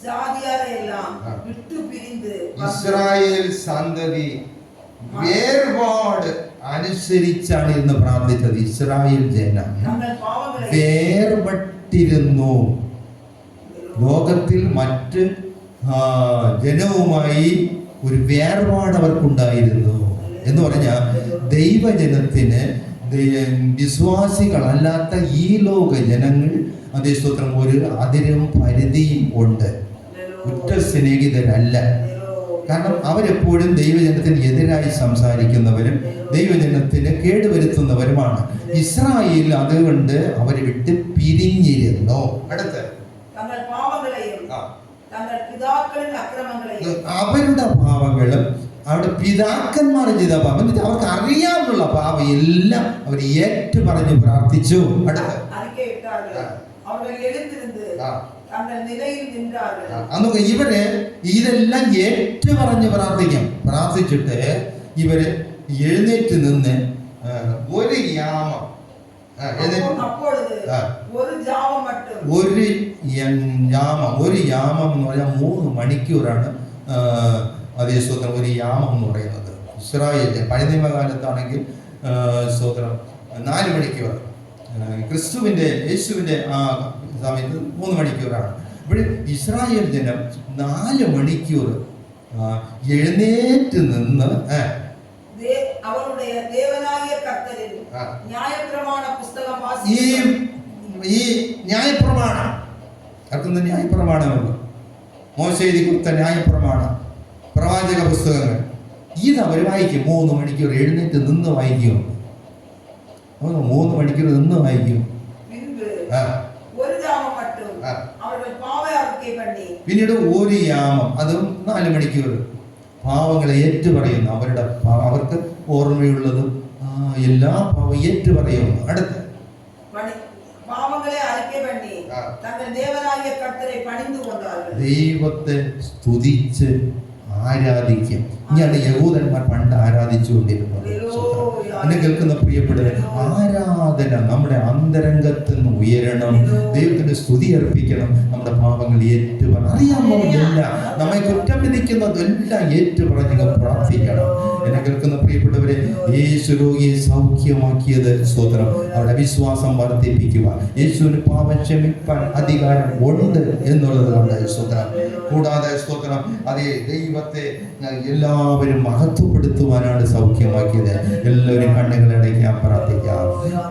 ജാതിയാരെല്ലാം വിട്ടു പിരിந்து ഇസ്രായേൽ സന്തതി വേർപാട് അനുസരിച്ചാണ് ഇന്ന് പ്രാർത്ഥിച്ചത്. ഇസ്രായേൽ ജനം വേർപെട്ടിരുന്നു. ലോകത്തിൽ മറ്റ് ജനവുമായി ഒരു വേർപാട് അവർക്കുണ്ടായിരുന്നു. എന്ന് പറഞ്ഞാൽ ദൈവജനത്തിന് വിശ്വാസികളല്ലാത്ത ഈ ലോക ജനങ്ങൾ അതേ സ്തോത്രം ഒരു അതിരും പരിധിയും ഉണ്ട്. ഉറ്റ സ്നേഹിതരല്ല. കാരണം അവരെപ്പോഴും ദൈവജനത്തിന് എതിരായി സംസാരിക്കുന്നവരും ദൈവജനത്തിന് കേടുവരുത്തുന്നവരുമാണ്. ഇസ്രായേൽ അതുകൊണ്ട് അവരെ വിട്ട് പിരിഞ്ഞിരുന്നു. അടുത്ത് അവരുടെ പാപങ്ങളും അവരുടെ പിതാക്കന്മാർ ചെയ്ത പാപം, അവർക്ക് അറിയാവുന്ന പാപം എല്ലാം അവർ ഏറ്റു പറഞ്ഞു പ്രാർത്ഥിച്ചു. അടുത്ത് അന്നൊക്കെ ഇവര് ഇതെല്ലാം ഏറ്റു പറഞ്ഞ് പ്രാർത്ഥിച്ചിട്ട് ഇവര് എഴുന്നേറ്റ് നിന്ന് ഒരു യാമം ഒരു യാമം എന്ന് പറഞ്ഞാൽ 3 മണിക്കൂറാണ്. അതേ സ്തോത്രം ഒരു യാമം എന്ന് പറയുന്നത്. ഇസ്രായേലിന്റെ പഴയ നിയമകാലത്താണെങ്കിൽ സ്തോത്രം 4 മണിക്കൂർ. യേശുവിന്റെ ആ സമയത്ത് 3 മണിക്കൂറാണ്. ഇവിടെ ഇസ്രായേൽ ജനം 4 മണിക്കൂർ എഴുന്നേറ്റ് നിന്ന് ഈ ന്യായപ്രമാണം അർക്കുന്ന ന്യായപ്രമാണമുള്ളൂ. മോശെ എഴുതി കൊടുത്ത ന്യായപ്രമാണം, പ്രവാചക പുസ്തകങ്ങൾ ഇതവർ വായിക്കും. 3 മണിക്കൂർ എഴുന്നേറ്റ് നിന്ന് വായിക്കും. 3 മണിക്കൂർ നിന്ന് വായിക്കും. പിന്നീട് ഒരു യാമം, അതും 4 മണിക്കൂർ പാവങ്ങളെ ഏറ്റുപറയുന്നു. അവർക്ക് ഓർമ്മയുള്ളതും എല്ലാ പാവം ഏറ്റുപറയുന്നു. അടുത്ത് ദൈവത്തെ സ്തുതിച്ച് ആരാധിക്കും. ഇങ്ങനെ യഹൂദന്മാർ പണ്ട് ആരാധിച്ചുകൊണ്ടിരുന്നത്. എന്നെ കേൾക്കുന്ന പ്രിയപ്പെട്ടവരെ, ആരാധന നമ്മുടെ അന്തരംഗത്തിൽ നിന്ന് ഉയരണം. ദൈവത്തിന് സ്തുതി അർപ്പിക്കണം. നമ്മുടെ പാപങ്ങൾ അറിയാവുന്നതല്ല, നമ്മെ കുറ്റം വിധിക്കുന്നതെല്ലാം ഏറ്റുപറഞ്ഞ് പ്രാർത്ഥിക്കണം. എന്നെ കേൾക്കുന്ന പ്രിയപ്പെട്ടവരെ, യേശു രോഗിയെ സൗഖ്യമാക്കിയത് സ്തോത്രം അവരുടെ വിശ്വാസം വർദ്ധിപ്പിക്കുക. യേശുവിന് പാപം ക്ഷമിക്കാൻ അധികാരം ഉണ്ട് എന്നുള്ളത് കൊണ്ട് സ്തോത്രം. കൂടാതെ സ്തോത്രം അതേ ദൈവത്തെ എല്ലാവരും മഹത്വപ്പെടുത്തുവാനാണ് സൗഖ്യമാക്കിയത്. എല്ലാവരും കണ്ണുകളടയ്ക്കാൻ പ്രാർത്ഥിക്കാം.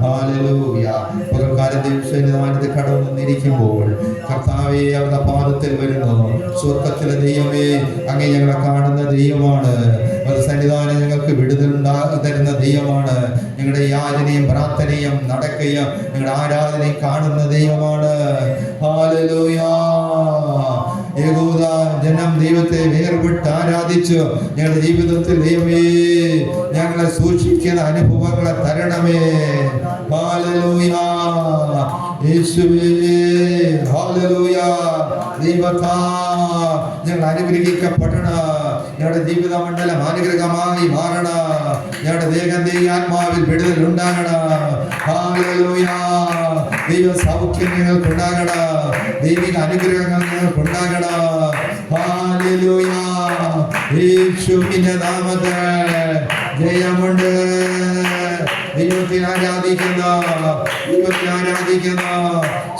ഹല്ലേലൂയ. പകൽക്കാലം ദൈവസന്നിധാനത്തിൽ കടന്നിരിക്കുമ്പോൾ കർത്താവേ അവരുടെ പാദത്തിൽ വരുന്നു. സ്വർഗ്ഗത്തിലെ ദൈവമേ, അങ്ങേ ഞങ്ങളെ കാണുന്ന ദൈവമാണ്. സന്നിധാനം ഞങ്ങൾക്ക് വിടുതൽ തരുന്ന ദൈവമാണ്. ഞങ്ങളുടെ യാചനയും പ്രാർത്ഥനയും നടക്കുകയും ഞങ്ങളുടെ ആരാധനയും കാണുന്ന ദൈവമാണ്. ഹല്ലേലൂയ. യഹൂദ ജനം ദൈവത്തെ വേർപെട്ട് ആരാധിച്ചു. ഞങ്ങളുടെ ജീവിതത്തിൽ ദൈവമേ ഞങ്ങളെ സൂക്ഷിക്കുന്ന അനുഭവങ്ങളെ തരണമേ. ഹല്ലേലൂയ. യേശുവേ ഹല്ലേലൂയ. ദൈവത്താ ഞങ്ങൾ അനുഗ്രഹിക്കപ്പെടണം. ഞങ്ങളുടെ ജീവിത മണ്ഡലം അനുഗ്രഹമായി മാറണം. ഞങ്ങളുടെ ദേഹത്തെ ആത്മാവിൽ വിടുതൽ ഉണ്ടാകണം. ഹല്ലേലൂയ. ദൈവ സൗഖ്യം ഞങ്ങൾക്ക് ഉണ്ടാകണം. ദൈവിക അനുഗ്രഹങ്ങൾ ഞങ്ങൾക്ക് ഉണ്ടാകണം. ഹല്ലേലൂയ. യേശുവിന്റെ നാമത്തിൽ ജയമുണ്ട്. ദൈവത്തെ ആരാധിക്കുന്ന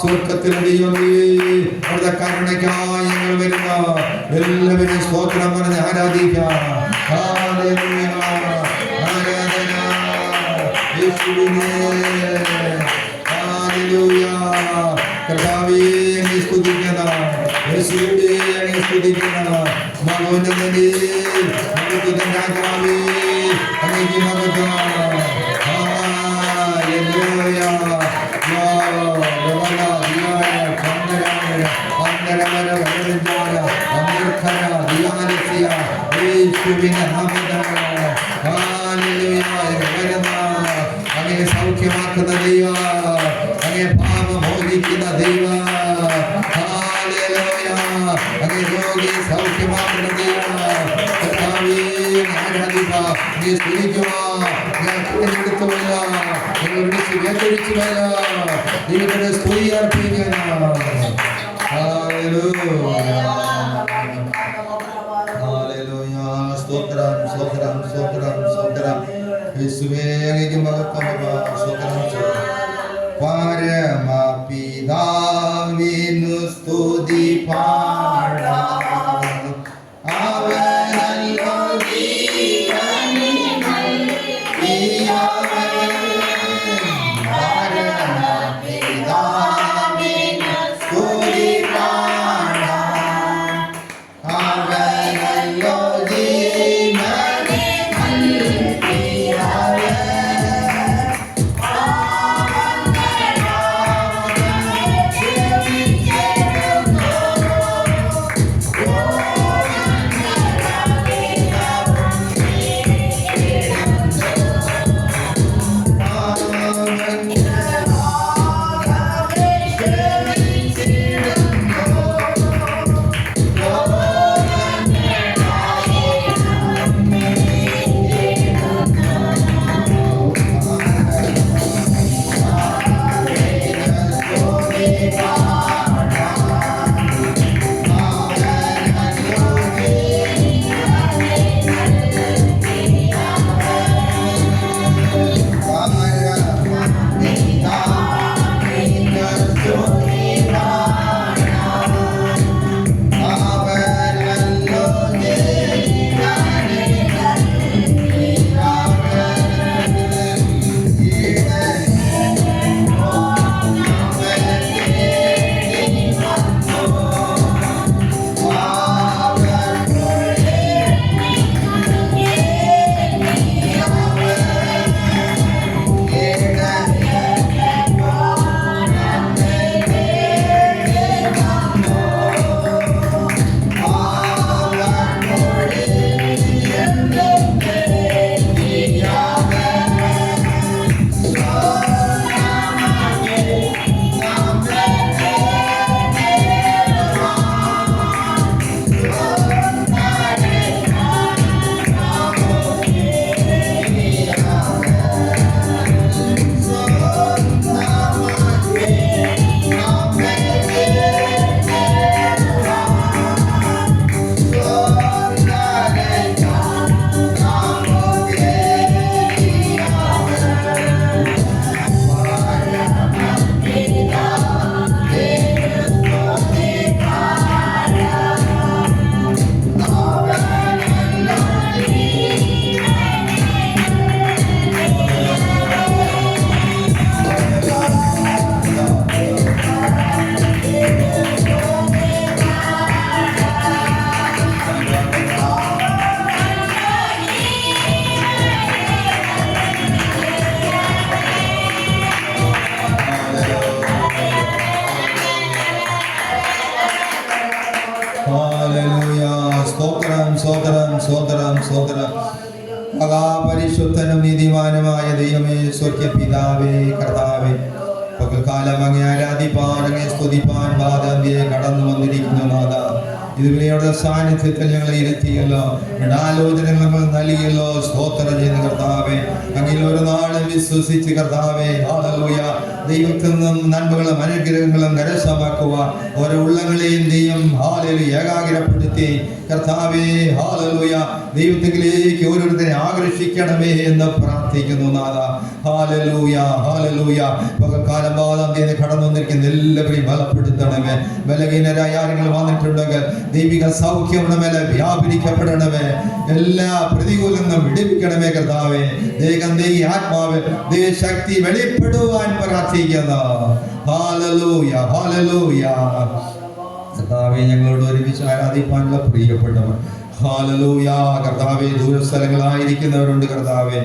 സ്വർഗ്ഗത്തിലെ ദൈവമേ, അവരുടെ കരുണയ്ക്കായി ഞങ്ങൾ വരുന്ന എല്ലാവരും സ്തോത്രം പറഞ്ഞ് ആരാധിക്കാം. ഹല്ലേലൂയ. ആരാധന യേശുവിനെ. ഹല്ലേലൂയ. ഹല്ലേലൂയ. കർത്താവേ അങ്ങേ സ്തുതിക്കുന്നു, യേശുവേ അങ്ങേ സ്തുതിക്കുന്നു. മഹോന്നതനേ മഹത്വത്തിന്റെ രാജാവേ അങ്ങേക്ക് മഹത്വം. ഹല്ലേലൂയ. അങ്ങനെ സൗഖ്യമാക്കുന്ന ദൈവ, അങ്ങനെ പാപമോചിക്കുന്ന ദൈവ, അങ്ങനെ രോഗിയെ സൗഖ്യമാക്കുന്ന ദൈവ. ദൈവത്തിന്റെ സ്തുതി അർപ്പിക്കണം. സ്തോത്രം സ്തോത്രം സ്തോത്രം സ്തോത്രം. യേശുവേ അങ്ങേക്ക് മഹത്വം. സ്തോത്രം പരമപിതാവിനു സ്തുതി പാടാം. അവനല്ലോ ജീവനിൽ നൽകിയവൻ. പരമപിതാവിനു സ്തുതി പാടാം. അവനല്ലോ മഹാപരിശുദ്ധനും നീതിമാനുമായ ദൈവമേ, സ്വർഗ്ഗ പിതാവേ, കർത്താവേ, പകൽക്കാലം അങ്ങേ ആരാധിപ്പാൻ, അങ്ങേ സ്തുതിപ്പാൻ വാദാന്തിയെ കടന്നു വന്നിരിക്കുന്നു നാഥ. ഇതുവരെയുടെ സാന്നിധ്യത്തിൽ ഞങ്ങളെ ഇരുത്തിയല്ലോ, ആലോചനകൾ നമ്മൾ നൽകിയല്ലോ. സ്തോത്രം ചെയ്യുന്ന കർത്താവേ, അങ്ങനെ ഒരു നാളും വിശ്വസിച്ച് കർത്താവേ, ഹല്ലേലൂയ, ദൈവത്തിൽ നിന്നും നന്മകളും അനുഗ്രഹങ്ങളും കരസ്ഥമാക്കുവാൻ ഓരോ ഉള്ളങ്ങളെയും ദൈവം ഹല്ലേലൂയ ഏകാഗ്രപ്പെടുത്തി കർത്താവേ, ഹല്ലേലൂയ, ദൈവത്തിലേക്ക് ഓരോരുത്തരെ ആകർഷിക്കണമേ എന്ന് പ്രാർത്ഥിക്കുന്നു നാഥ. Hallelujah, hallelujah. പകൽക്കാലം വാദാന്തിയെ കടന്നു വന്നിരിക്കുന്ന എല്ലാവരെയും ബലപ്പെടുത്തണമേ. ബലഹീനരായ ആരെങ്കിലും വന്നിട്ടുണ്ടെങ്കിൽ ദൈവിക സൗഖ്യം മേലെ വ്യാപരിക്കപ്പെടണമേ. എല്ലാ പ്രതികൂലങ്ങളും വിടുവിക്കണമേ കർത്താവേ. ദൈവം ആത്മാവ് ദൈവശക്തി വെളിപ്പെടുവാൻ പ്രാർത്ഥിക്കുന്നു. പ്രാർത്ഥിക്കുന്നു. Hallelujah, hallelujah. കർത്താവേ, ഞങ്ങളോട് ഒരുമിച്ച് ആരാധിപ്പാനുള്ള പ്രിയപ്പെട്ടവർ, ഹല്ലേലൂയ. കർത്താവേ, ദൂരസ്ഥലങ്ങളായിരിക്കുന്നവരുണ്ട് കർത്താവേ,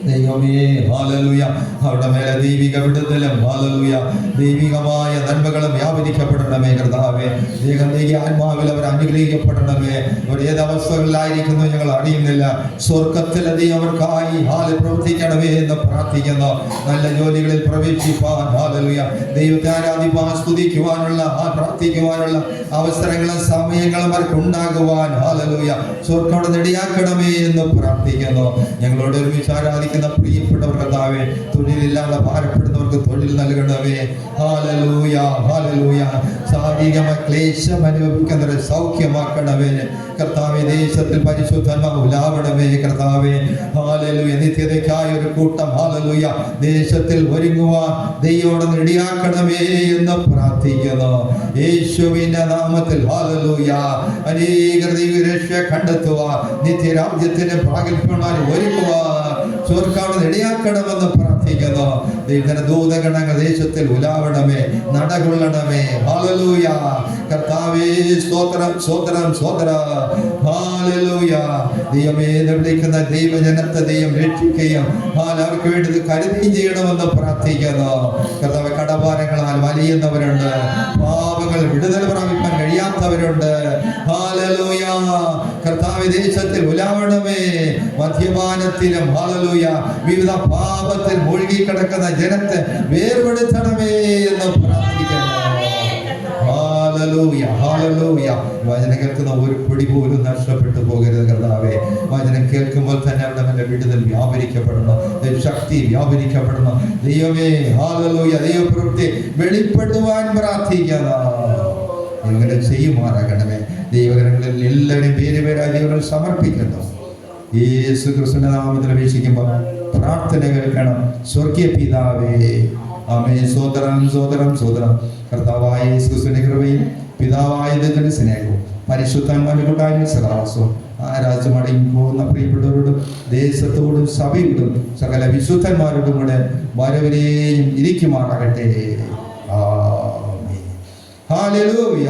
ദൈവമേ, ഹല്ലേലൂയ. അവരുടെ മേലെ ദൈവിക വിടുതലും ഹല്ലേലൂയ ദൈവികമായ നന്മകളും വ്യാപരിക്കപ്പെടണമേ കർത്താവേ. ദൈവിക ആത്മാവിൽ അവർ അനുഗ്രഹിക്കപ്പെടണമേ. അവർ ഏത് അവസ്ഥകളിലായിരിക്കുന്നു ഞങ്ങൾ അറിയുന്നില്ല. സ്വർഗത്തിലധികം അവർക്കായി പ്രവർത്തിക്കണമേ എന്ന് പ്രാർത്ഥിക്കുന്നു. നല്ല ജോലികളിൽ പ്രവേശിപ്പാൻ ഹല്ലേലൂയ, ദൈവത്തെ ആരാധിപ്പാൻ, സ്തുതിക്കുവാനുള്ള പ്രാർത്ഥിക്കുവാനുള്ള അവസരങ്ങളും സമയങ്ങളും അവർക്ക് ഉണ്ടാകുവാൻ ഹല്ലേലൂയ സ്വർഗ്ഗം നെടിയാക്കണമേ എന്ന് പ്രാർത്ഥിക്കുന്നു. ഞങ്ങളോട് ഒരുമിച്ച് ആരാധിക്കുന്ന പ്രിയപ്പെട്ടവർ കർത്താവേ, തൊഴിലില്ലാതെ ഭാരപ്പെടുന്നവർക്ക് തൊഴിൽ നൽകണമേ. Hallelujah, hallelujah. ശാരീരികമായ ക്ലേശം അനുഭവിക്കുന്നവരെ സൗഖ്യമാക്കണമേ കർത്താവേ. ദേശത്തിൽ പരിശുദ്ധാത്മാവ് ഉലാവണമേ കർത്താവേ. ഹല്ലേലൂയ. നിത്യതയ്ക്കായ ഒരു കൂട്ടം ഹല്ലേലൂയ ദേശത്തിൽ ഒരുങ്ങുവാൻ ദൈവത്തോട് നെടിയാക്കണമേ എന്ന് പ്രാർത്ഥിക്കുന്നു. യേശുവിന്റെ നാമത്തിൽ ഹല്ലേലൂയ. അനേകർ ദൈവരക്ഷ കണ്ടെത്തുവാൻ, നിത്യരാജ്യത്തിന് പ്രാഗൽഭ്യമായി ഒരുക്കുവാൻ സ്വർഗ്ഗം നെടിയാക്കണമെന്ന് പ്രാർത്ഥിക്കുന്നു. ദൈവത്തിന്റെ ദൂതഗണങ്ങൾ ദേശത്തിൽ ഉലാവണമേ, നടകൊള്ളണമേ. ഹല്ലേലൂയ. കർത്താവേ, സ്തോത്രം, സ്തോത്രം, സ്തോത്രം. ഹല്ലേലൂയ. ദൈവമേ, വിളിക്കുന്ന ദൈവജനത്തെ ദൈവം രക്ഷിക്കുകയും അവർക്ക് വേണ്ടി കരുതുകയും ചെയ്യണമെന്ന് പ്രാർത്ഥിക്കുന്നു. കർത്താവേ, കടഭാരങ്ങളാൽ വലിയുന്നവരുണ്ട്, പാപങ്ങൾ വിടുതൽ പ്രാപിക്കാൻ കഴിയാത്തവരുണ്ട്. ഹല്ലേലൂയ. കർത്താവേ, ദേശത്തിൽ ഉലാവണമേ. മദ്യപാനത്തിലും ഹല്ലേലൂയ വിവിധ പാപത്തിൽ മുഴുകി കിടക്കുന്ന ജനത്തെ വേർപെടുത്തണമേ എന്ന് പ്രാർത്ഥിക്കുന്നു. Hallelujah, hallelujah. വചനം കേൾക്കുന്ന ഒരു പൊടി പോലും നഷ്ടപ്പെട്ടു പോകരുത് കർത്താവേ. വചനം കേൾക്കുമ്പോൾ തന്നെ അവിടെ നല്ല വിടുതൽ വ്യാപരിക്കപ്പെടണം, ശക്തി വ്യാപരിക്കപ്പെടണം ദൈവമേ. ഹല്ലേലൂയ. ദൈവപ്രവൃത്തി വെളിപ്പെടുവാൻ പ്രാർത്ഥിക്കുന്നു. ഇങ്ങനെ ചെയ്യുമാറാകണമേ. ദൈവകരങ്ങളിൽ എല്ലാവരും പേര് പേരായി ദൈവങ്ങൾ സമർപ്പിക്കുന്നു. യേശു ക്രിസ്തുവിന്റെ നാമത്തിൽ അപേക്ഷിക്കുമ്പോൾ പ്രാർത്ഥന കേൾക്കണം സ്വർഗീയ പിതാവേ. ആമേൻ. സോദരം, സോദരം, സോദരം. കർത്താവായ യേശു ക്രിസ്തുവിന്റെ കൃപയും പിതാവായ ദൈവത്തിന്റെ സ്നേഹവും പരിശുദ്ധാത്മാവിന്റെ കൂട്ടായ്മയും സഹവാസവും ആരാധിച്ച് മടങ്ങി പോകുന്ന പ്രിയപ്പെട്ടവരോടും ദേശത്തോടും സഭയോടും സകല വിശുദ്ധന്മാരോടും കൂടെ വരവരെയും ഇരിക്കുമാറാകട്ടെ. ആമേൻ. ഹല്ലേലൂയ.